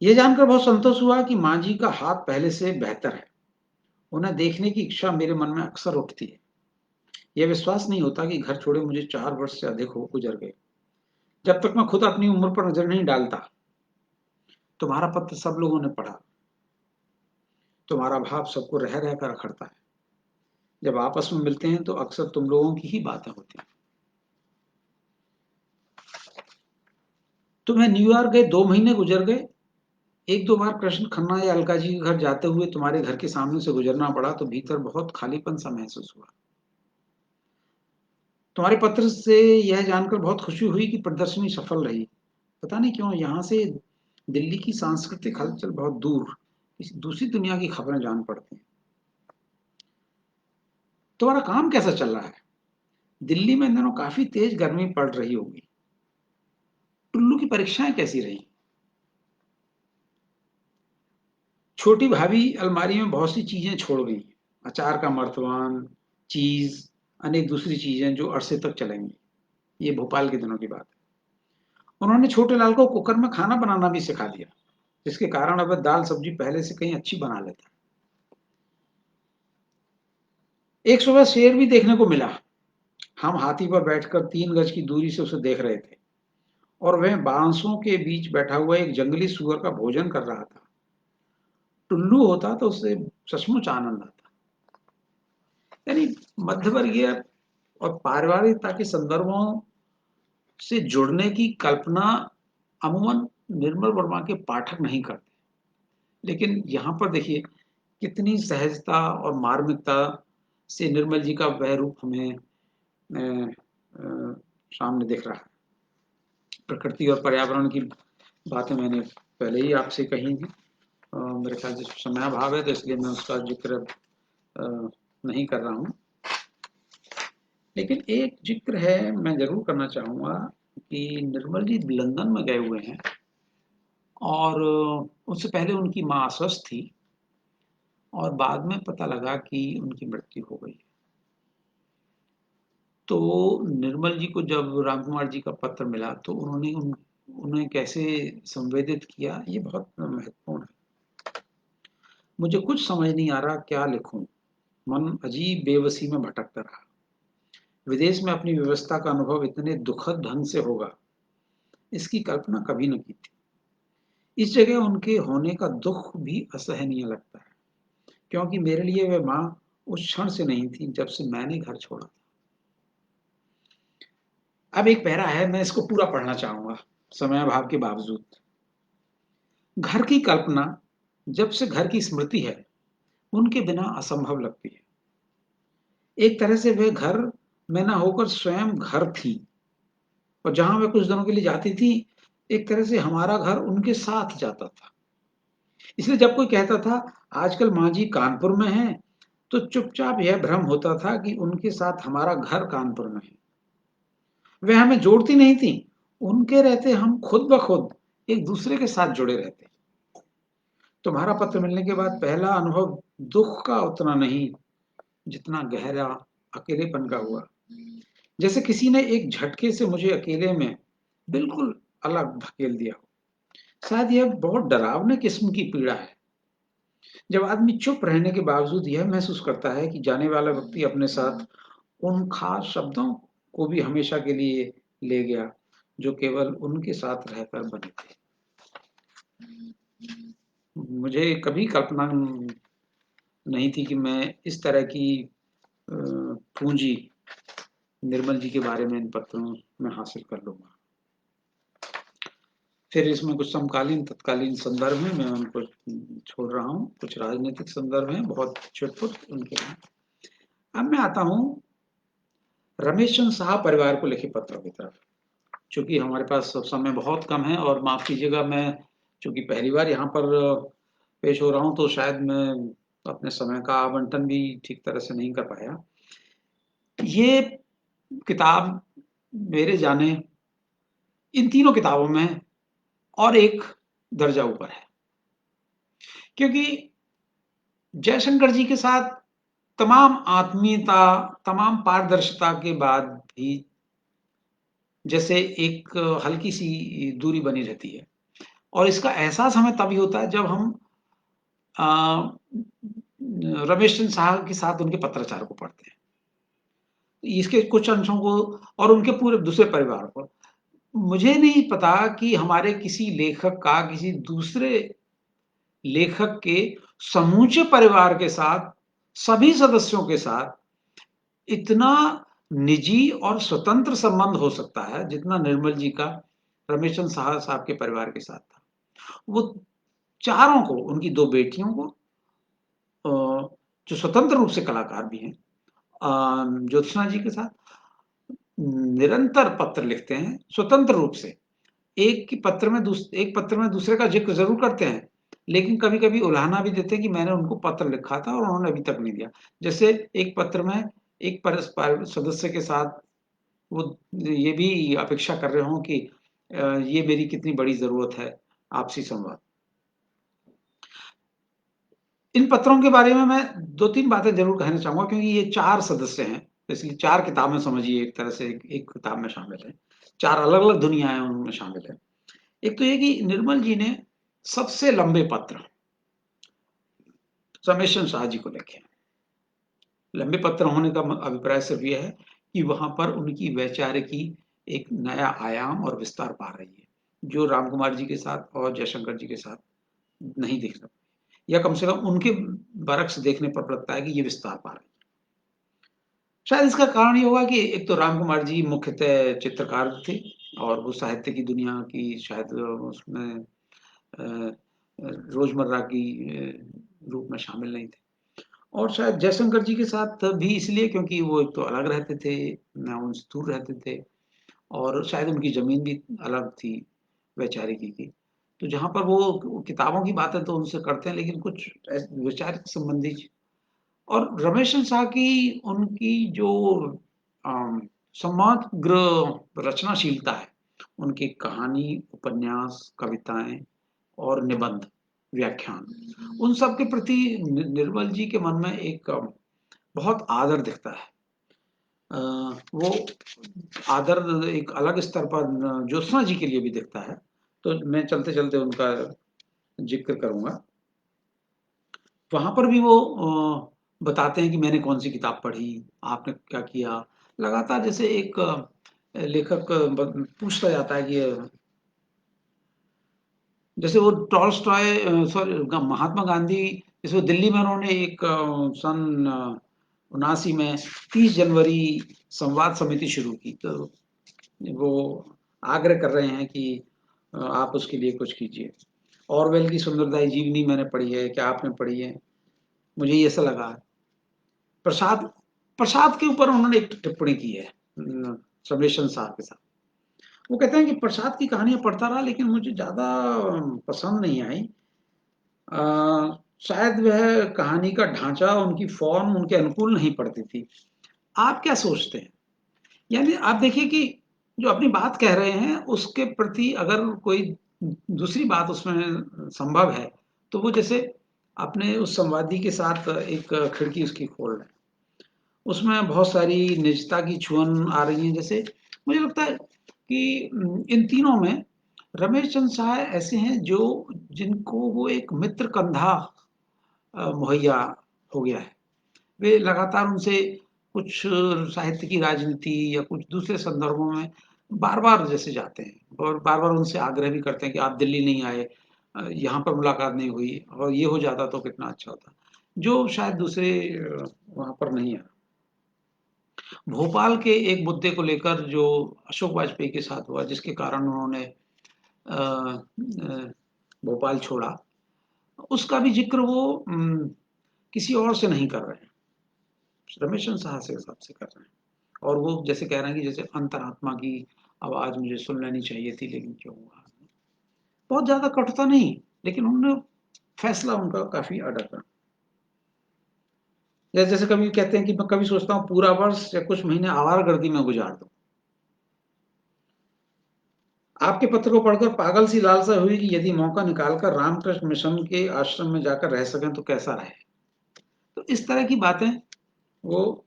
यह जानकर बहुत संतोष हुआ कि माँ जी का हाथ पहले से बेहतर है। उन्हें देखने की इच्छा मेरे मन में अक्सर उठती है। यह विश्वास नहीं होता कि घर छोड़े मुझे 4 वर्ष से अधिक हो गुजर गए। जब तक मैं खुद अपनी उम्र पर नजर नहीं डालता। तुम्हारा पत्र सब लोगों ने पढ़ा। तुम्हारा भाव सबको रह रह कर अखड़ता है। जब आपस में मिलते हैं तो अक्सर तुम लोगों की ही बातें होती हैं। तुम्हें न्यूयॉर्क गए 2 महीने गुजर गए, 1-2 बार कृष्ण खन्ना या अलका जी के घर जाते हुए तुम्हारे घर के सामने से गुजरना पड़ा तो भीतर बहुत खालीपन-सा महसूस हुआ। तुम्हारे पत्र से यह जानकर बहुत खुशी हुई कि प्रदर्शनी सफल रही। पता नहीं क्यों यहाँ से दिल्ली की सांस्कृतिक हलचल बहुत दूर, किसी दूसरी दुनिया की खबरें जान पड़ती हैं। तुम्हारा काम कैसा चल रहा है? दिल्ली में इन दिनों काफ़ी तेज गर्मी पड़ रही होगी। टुल्लू की परीक्षाएँ कैसी रहीं? छोटी भाभी अलमारी में बहुत सी चीज़ें छोड़ गई। अचार का मर्तबान, चीज़, अनेक दूसरी चीज़ें जो अरसे तक चलेंगी। ये भोपाल के दिनों की बात है। उन्होंने छोटे लाल को कुकर में खाना बनाना भी सिखा दिया, जिसके कारण अब वह दाल-सब्जी पहले से कहीं अच्छी बना लेता है। एक सुबह शेर भी देखने को मिला। हम हाथी पर बैठकर 3 गज की दूरी से उसे देख रहे थे और वह बांसों के बीच बैठा हुआ एक जंगली सूअर का भोजन कर रहा था। टुल्लू होता तो उसे सचमुच आनंद आता। यानी मध्यवर्गीय और पारिवारिकता के संदर्भों से जुड़ने की कल्पना अमूमन निर्मल वर्मा के पाठक नहीं करते, लेकिन यहाँ पर देखिए कितनी सहजता और मार्मिकता से निर्मल जी का वह रूप हमें सामने दिख रहा है। प्रकृति और पर्यावरण की बातें मैंने पहले ही आपसे कही थी। मेरे ख्याल से समयाभाव है तो इसलिए मैं उसका जिक्र नहीं कर रहा हूँ, लेकिन एक जिक्र है मैं जरूर करना चाहूँगा कि निर्मल जी लंदन में गए हुए हैं और उससे पहले उनकी माँ अस्वस्थ थी और बाद में पता लगा कि उनकी मृत्यु हो गई। तो निर्मल जी को जब रामकुमार जी का पत्र मिला तो उन्हें कैसे संवेदित किया, ये बहुत महत्वपूर्ण है। मुझे कुछ समझ नहीं आ रहा क्या लिखूं, मन अजीब बेबसी में भटकता रहा। विदेश में अपनी व्यवस्था का अनुभव इतने दुखद ढंग से होगा, इसकी कल्पना कभी न की थी। इस जगह उनके होने का दुख भी असहनीय लगता है, क्योंकि मेरे लिए वह माँ उस क्षण से नहीं थी जब से मैंने घर छोड़ा था। अब एक पैरा है, मैं इसको पूरा पढ़ना चाहूंगा समयाभाव के बावजूद। घर की कल्पना जब से घर की स्मृति है उनके बिना असंभव लगती है। एक तरह से वे घर में ना होकर स्वयं घर थी और जहां वे कुछ दिनों के लिए जाती थी एक तरह से हमारा घर उनके साथ जाता था। इसलिए जब कोई कहता था आजकल माँ जी कानपुर में हैं, तो चुपचाप यह भ्रम होता था कि उनके साथ हमारा घर कानपुर में है। वे हमें जोड़ती नहीं थी, उनके रहते हम खुद ब खुद एक दूसरे के साथ जुड़े रहते। तुम्हारा पत्र मिलने के बाद पहला अनुभव दुख का उतना नहीं जितना गहरा अकेलेपन का हुआ। जैसे किसी ने एक झटके से मुझे अकेले में बिल्कुल अलग धकेल दिया हो। शायद यह बहुत डरावने किस्म की पीड़ा है, जब आदमी चुप रहने के बावजूद यह महसूस करता है कि जाने वाला व्यक्ति अपने साथ उन खास शब्दों को भी हमेशा के लिए ले गया जो केवल उनके साथ रहकर बने थे। मुझे कभी कल्पना नहीं थी कि मैं इस तरह की पूंजी निर्मल जी के बारे में इन पत्रों में हासिल कर लूंगा। फिर इसमें कुछ समकालीन तत्कालीन संदर्भ में मैं उनको छोड़ रहा हूँ, कुछ राजनीतिक संदर्भ हैं बहुत चुटपुट उनके हैं। अब मैं आता हूँ रमेश चंद्र साहा परिवार को लिखे पत्रों की तरफ। चूंकि हमारे पास समय बहुत कम है और माफ कीजिएगा मैं चूंकि पहली बार यहाँ पर पेश हो रहा हूँ तो शायद मैं अपने समय का आवंटन भी ठीक तरह से नहीं कर पाया। ये किताब मेरे जाने इन तीनों किताबों में और एक दर्जा ऊपर है, क्योंकि जयशंकर जी के साथ तमाम आत्मीयता, तमाम पारदर्शिता के बाद भी जैसे एक हल्की सी दूरी बनी रहती है और इसका एहसास हमें तभी होता है जब हम रमेश चंद्र साहा के साथ उनके पत्राचार को पढ़ते हैं, इसके कुछ अंशों को और उनके पूरे दूसरे परिवार को। मुझे नहीं पता कि हमारे किसी लेखक का किसी दूसरे लेखक के समूचे परिवार के साथ, सभी सदस्यों के साथ इतना निजी और स्वतंत्र संबंध हो सकता है जितना निर्मल जी का रमेश चंद्र साहब के परिवार के साथ था। वो चारों को, उनकी 2 बेटियों को, जो स्वतंत्र रूप से कलाकार भी हैं, ज्योत्सना जी के साथ निरंतर पत्र लिखते हैं स्वतंत्र रूप से। एक पत्र में दूसरे का जिक्र जरूर करते हैं, लेकिन कभी कभी उलाहना भी देते हैं कि मैंने उनको पत्र लिखा था और उन्होंने अभी तक नहीं दिया। जैसे एक पत्र में एक सदस्य के साथ वो ये भी अपेक्षा कर रहे हो कि ये मेरी कितनी बड़ी जरूरत है, आपसी संवाद। इन पत्रों के बारे में मैं 2-3 बातें जरूर कहना चाहूंगा, क्योंकि ये 4 सदस्य हैं, इसलिए 4 किताबें समझिए, एक तरह से एक किताब में शामिल है। 4 अलग अलग दुनियाएं उनमें शामिल है। एक तो ये कि निर्मल जी ने सबसे लंबे पत्र रमेशन शाह जी को लिखे। लंबे पत्र होने का अभिप्राय सिर्फ यह है कि वहां पर उनकी वैचारिकी एक नया आयाम और विस्तार पा रही है, जो राम कुमार जी के साथ और जयशंकर जी के साथ नहीं दिख रहा, या कम से कम उनके बरक्स देखने पर लगता है कि ये विस्तार पा रही है। शायद इसका कारण ये होगा कि एक तो राम कुमार जी मुख्यतः चित्रकार थे, और वो साहित्य की दुनिया की शायद उसमें रोजमर्रा की रूप में शामिल नहीं थे। और शायद जयशंकर जी के साथ भी इसलिए क्योंकि वो एक तो अलग रहते थे, उनसे दूर रहते थे, और शायद उनकी जमीन भी अलग थी वैचारिकी की। तो जहाँ पर वो किताबों की बातें तो उनसे करते हैं, लेकिन कुछ वैचारिक संबंधी। और रमेश शाह की उनकी जो समग्र रचनाशीलता है, उनकी कहानी, उपन्यास, कविताएं और निबंध, व्याख्यान, उन सब के प्रति निर्मल जी के मन में एक बहुत आदर दिखता है। वो आदर एक अलग स्तर पर ज्योत्सना जी के लिए भी दिखता है। तो मैं चलते चलते उनका जिक्र करूंगा। वहां पर भी वो बताते हैं कि मैंने कौन सी किताब पढ़ी, आपने क्या किया। लगातार जैसे एक लेखक पूछता जाता है कि जैसे वो टॉल्स्टॉय, सॉरी, महात्मा गांधी, जैसे वो दिल्ली में उन्होंने एक सन 79 में 30 जनवरी संवाद समिति शुरू की। तो वो आग्रह कर रहे हैं कि आप उसके लिए कुछ कीजिए। ऑरवेल की सुंदरदाई जीवनी मैंने पढ़ी है, क्या आपने पढ़ी है? मुझे ये ऐसा लगा। प्रसाद प्रसाद के ऊपर उन्होंने एक टिप्पणी की है सबरेशन साहब के साथ। वो कहते हैं कि प्रसाद की कहानियां पढ़ता रहा, लेकिन मुझे ज्यादा पसंद नहीं आई। शायद वह कहानी का ढांचा, उनकी फॉर्म उनके अनुकूल नहीं पड़ती थी। आप क्या सोचते हैं? यानी आप देखिए कि जो अपनी बात कह रहे हैं उसके प्रति अगर कोई दूसरी बात उसमें संभव है, तो वो जैसे अपने उस संवादी के साथ एक खिड़की उसकी खोल रहे हैं, उसमें बहुत सारी निजता की छुअन आ रही है। जैसे मुझे लगता है कि इन तीनों में रमेश चंद्र शाह ऐसे हैं जो जिनको वो एक मित्र कंधा मुहैया हो गया है। वे लगातार उनसे कुछ साहित्य की राजनीति या कुछ दूसरे संदर्भों में बार बार जैसे जाते हैं, और बार बार उनसे आग्रह भी करते हैं कि आप दिल्ली नहीं आए, यहाँ पर मुलाकात नहीं हुई, और ये हो जाता तो कितना अच्छा होता, जो शायद दूसरे वहां पर नहीं है। भोपाल के एक मुद्दे को लेकर जो अशोक वाजपेयी के साथ हुआ, जिसके कारण उन्होंने भोपाल छोड़ा, उसका भी जिक्र वो किसी और से नहीं कर रहे हैं, रमेश साह से हिसाब से कर रहे हैं। और वो जैसे कह रहे हैं कि जैसे अंतरात्मा की आवाज मुझे सुन लेनी चाहिए थी, लेकिन क्यों हुआ। बहुत ज्यादा कटुता नहीं, लेकिन उन्होंने फैसला उनका काफी अड़ग था। जैसे कभी कहते हैं कि मैं कभी सोचता हूँ पूरा वर्ष या कुछ महीने आवारागर्दी में गुजार दूं। आपके पत्र को पढ़कर पागल सी लालसा हुई कि यदि मौका निकालकर रामकृष्ण मिशन के आश्रम में जाकर रह सकें तो कैसा रहे। तो इस तरह की बातें वो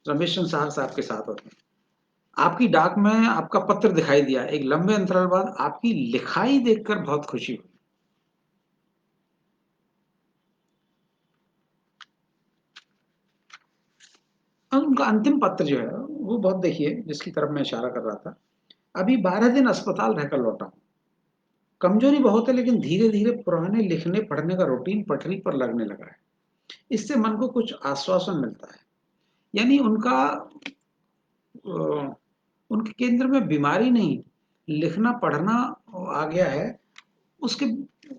रमेश साहब के साथ होते हैं। आपकी डाक में आपका पत्र दिखाई दिया, एक लंबे अंतराल बाद आपकी लिखाई देखकर बहुत खुशी हुई। और उनका अंतिम पत्र जो है वो बहुत, देखिए जिसकी तरफ मैं इशारा कर रहा था, अभी 12 दिन अस्पताल रहकर लौटा हूं। कमजोरी बहुत है, लेकिन धीरे धीरे पुराने लिखने पढ़ने का रूटीन पटरी पर लगने लगा है। इससे मन को कुछ आश्वासन मिलता है। यानी उनका उनके केंद्र में बीमारी नहीं, लिखना पढ़ना आ गया है, उसके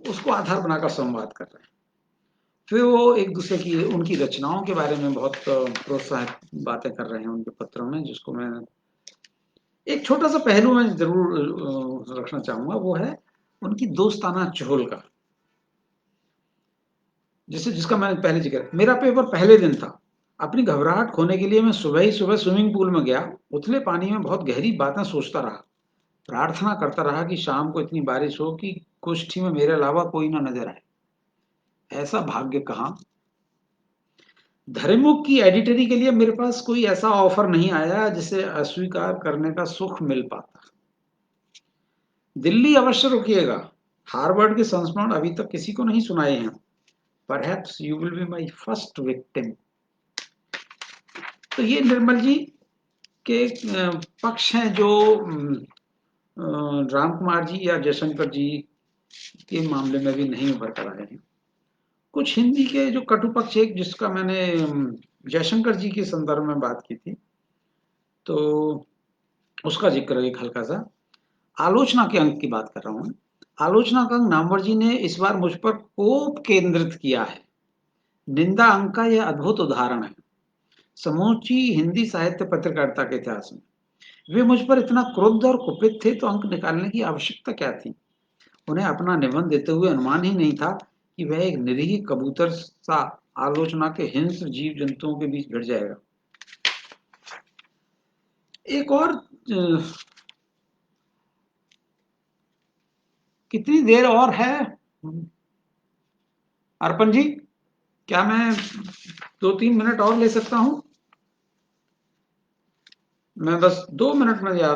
उसको आधार बनाकर संवाद कर रहे हैं। फिर वो एक दूसरे की उनकी रचनाओं के बारे में बहुत प्रोत्साहित बातें कर रहे हैं उनके पत्रों में, जिसको मैं एक छोटा सा पहलू मैं जरूर रखना चाहूंगा, वो है उनकी दोस्ताना चहल का, जिसका मैंने पहले जिक्र। मेरा पेपर पहले दिन था, अपनी घबराहट खोने के लिए मैं सुबह ही सुबह स्विमिंग पूल में गया, उथले पानी में बहुत गहरी बातें सोचता रहा, प्रार्थना करता रहा कि शाम को इतनी बारिश हो कि कुश्ती में मेरे अलावा कोई ना नजर आए। ऐसा भाग्य कहाँ। धर्ममुख की एडिटरी के लिए मेरे पास कोई ऐसा ऑफर नहीं आया जिसे अस्वीकार करने का सुख मिल पाता। दिल्ली अवश्य रुकिएगा, हार्वर्ड के संस्मरण अभी तक किसी को नहीं सुनाए हैं। Perhaps you will be my first victim. तो ये निर्मल जी के पक्ष हैं जो राम कुमार जी या जयशंकर जी के मामले में भी नहीं उभर कर आए हैं। कुछ हिंदी के जो कटु पक्ष, एक जिसका मैंने जयशंकर जी के संदर्भ में बात की थी, तो उसका जिक्र एक हल्का सा आलोचना के अंक की बात कर रहा हूं। आलोचना का अंक नामवर जी ने इस बार मुझ पर कोप केंद्रित किया है। निंदा अंक का यह अद्भुत उदाहरण है समूची हिंदी साहित्य पत्रकारिता के इतिहास में। वे मुझ पर इतना क्रुद्ध और कुपित थे तो अंक निकालने की आवश्यकता क्या थी। उन्हें अपना निबंध देते हुए अनुमान ही नहीं था कि वह एक निरीह कबूतर सा आलोचना के हिंस्र जीव जंतुओं के बीच भिड़ जाएगा। एक और कितनी देर और है अर्पण जी, क्या मैं 2-3 मिनट और ले सकता हूं? मैं बस 2 मिनट में या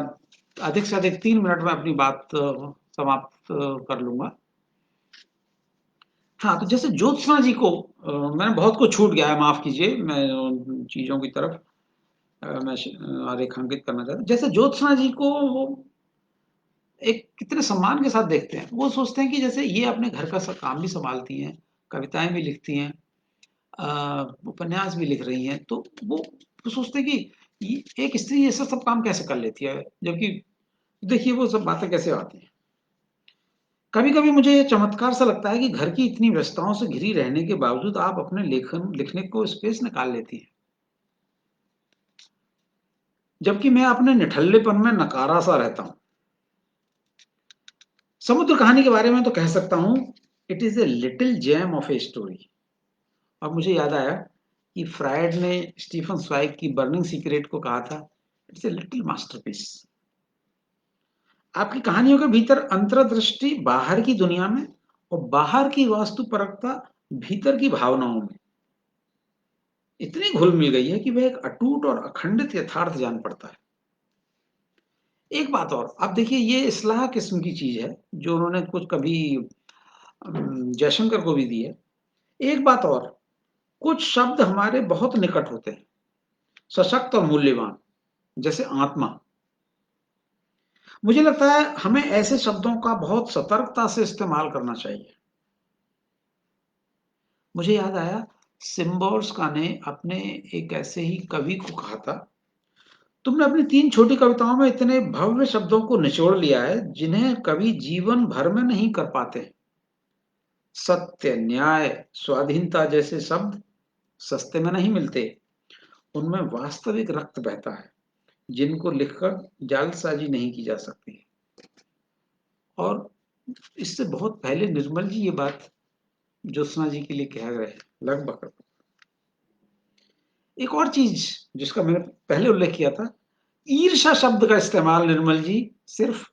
अधिक से अधिक 3 मिनट में अपनी बात समाप्त कर लूंगा। हाँ, तो जैसे ज्योत्सना जी को मैंने बहुत कुछ छूट गया है, माफ कीजिए, मैं उन चीजों की तरफ मैं रेखांकित करना चाहता हूँ। जैसे ज्योत्सना जी को वो एक कितने सम्मान के साथ देखते हैं। वो सोचते हैं कि जैसे ये अपने घर का सब काम भी संभालती हैं, कविताएं भी लिखती हैं, उपन्यास भी लिख रही हैं, तो वो सोचते हैं कि एक स्त्री ये सब काम कैसे कर लेती है, जबकि देखिए वो सब बातें कैसे आती हैं। कभी कभी मुझे ये चमत्कार सा लगता है कि घर की इतनी व्यस्तताओं से घिरी रहने के बावजूद आप अपने लिखने को स्पेस निकाल लेती हैं, जबकि मैं अपने निठल्लेपन में नकारा सा रहता हूं। समुद्र कहानी के बारे में तो कह सकता हूं, it is a little gem of a story. अब मुझे याद आया कि फ्रायड ने स्टीफन स्वाइग की बर्निंग सीक्रेट को कहा था, इट्स ए लिटिल मास्टरपीस। आपकी कहानियों के भीतर अंतर्दृष्टि बाहर की दुनिया में और बाहर की वास्तुपरकता भीतर की भावनाओं में इतनी घुल मिल गई है कि वह एक अटूट और अखंडित यथार्थ जान पड़ता है। एक बात और, आप देखिए ये इस्लाह किस्म की चीज है जो उन्होंने कुछ कभी जयशंकर को भी दी है। एक बात और, कुछ शब्द हमारे बहुत निकट होते हैं, सशक्त और मूल्यवान, जैसे आत्मा। मुझे लगता है हमें ऐसे शब्दों का बहुत सतर्कता से इस्तेमाल करना चाहिए। मुझे याद आया सिम्बोर्स्का ने अपने एक ऐसे ही कवि को कहा था, तुमने अपनी 3 छोटी कविताओं में इतने भव्य शब्दों को निचोड़ लिया है जिन्हें कवि जीवन भर में नहीं कर पाते। सत्य, न्याय, स्वाधीनता जैसे शब्द सस्ते में नहीं मिलते, उनमें वास्तविक रक्त बहता है जिनको लिखकर जालसाजी नहीं की जा सकती। और इससे बहुत पहले निर्मल जी ये बात ज्योत्सना जी के लिए कह गए लगभग। एक और चीज जिसका मैंने पहले उल्लेख किया था, ईर्षा शब्द का इस्तेमाल निर्मल जी सिर्फ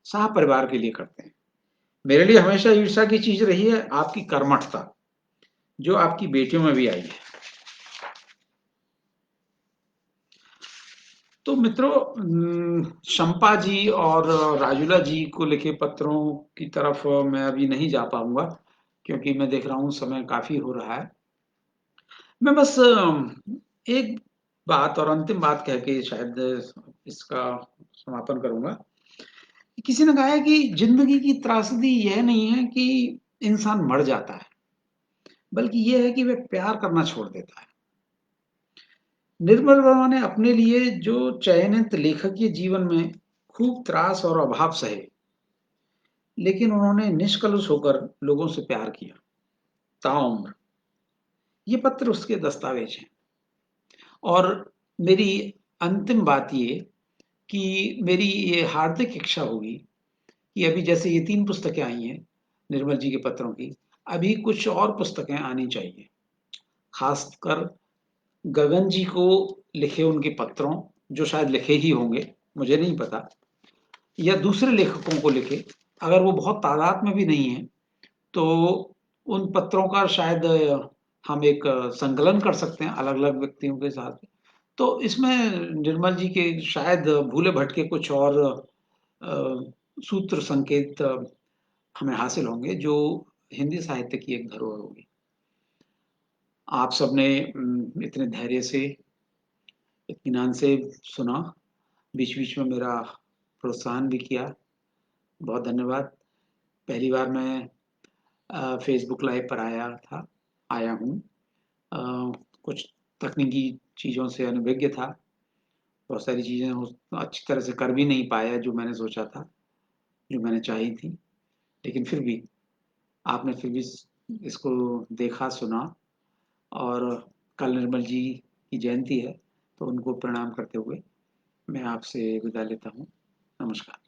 शाह परिवार के लिए करते हैं। मेरे लिए हमेशा ईर्षा की चीज रही है आपकी कर्मठता, जो आपकी बेटियों में भी आई है। तो मित्रों, शंपा जी और राजुला जी को लिखे पत्रों की तरफ मैं अभी नहीं जा पाऊंगा, क्योंकि मैं देख रहा हूं समय काफी हो रहा है। मैं बस एक बात और अंतिम बात कह के शायद इसका समापन करूंगा। किसी ने कहा है कि जिंदगी की त्रासदी यह नहीं है कि इंसान मर जाता है, बल्कि यह है कि वह प्यार करना छोड़ देता है। निर्मल वर्मा ने अपने लिए जो चयनित लेखकीय जीवन में खूब त्रास और अभाव सहे, लेकिन उन्होंने निष्कलुष होकर लोगों से प्यार किया ताउम्र। ये पत्र उसके दस्तावेज हैं। और मेरी अंतिम बात ये कि मेरी ये हार्दिक इच्छा होगी कि अभी जैसे ये 3 पुस्तकें आई हैं निर्मल जी के पत्रों की, अभी कुछ और पुस्तकें आनी चाहिए। खासकर गगन जी को लिखे उनके पत्रों, जो शायद लिखे ही होंगे, मुझे नहीं पता, या दूसरे लेखकों को लिखे, अगर वो बहुत तादाद में भी नहीं है, तो उन पत्रों का शायद हम एक संकलन कर सकते हैं अलग-अलग व्यक्तियों के साथ। तो इसमें निर्मल जी के शायद भूले भटके कुछ और सूत्र संकेत हमें हासिल होंगे, जो हिंदी साहित्य की एक धरोहर होगी। आप सबने इतने धैर्य से, इत्मीनान से सुना, बीच-बीच में मेरा प्रोत्साहन भी किया, बहुत धन्यवाद। पहली बार मैं फ़ेसबुक लाइव पर आया हूँ। कुछ तकनीकी चीज़ों से अनभिज्ञ था, बहुत सारी चीज़ें अच्छी तरह से कर भी नहीं पाया जो मैंने सोचा था, जो मैंने चाही थी। लेकिन फिर भी आपने फिर भी इसको देखा, सुना, और कल निर्मल जी की जयंती है, तो उनको प्रणाम करते हुए मैं आपसे विदा लेता हूँ। नमस्कार।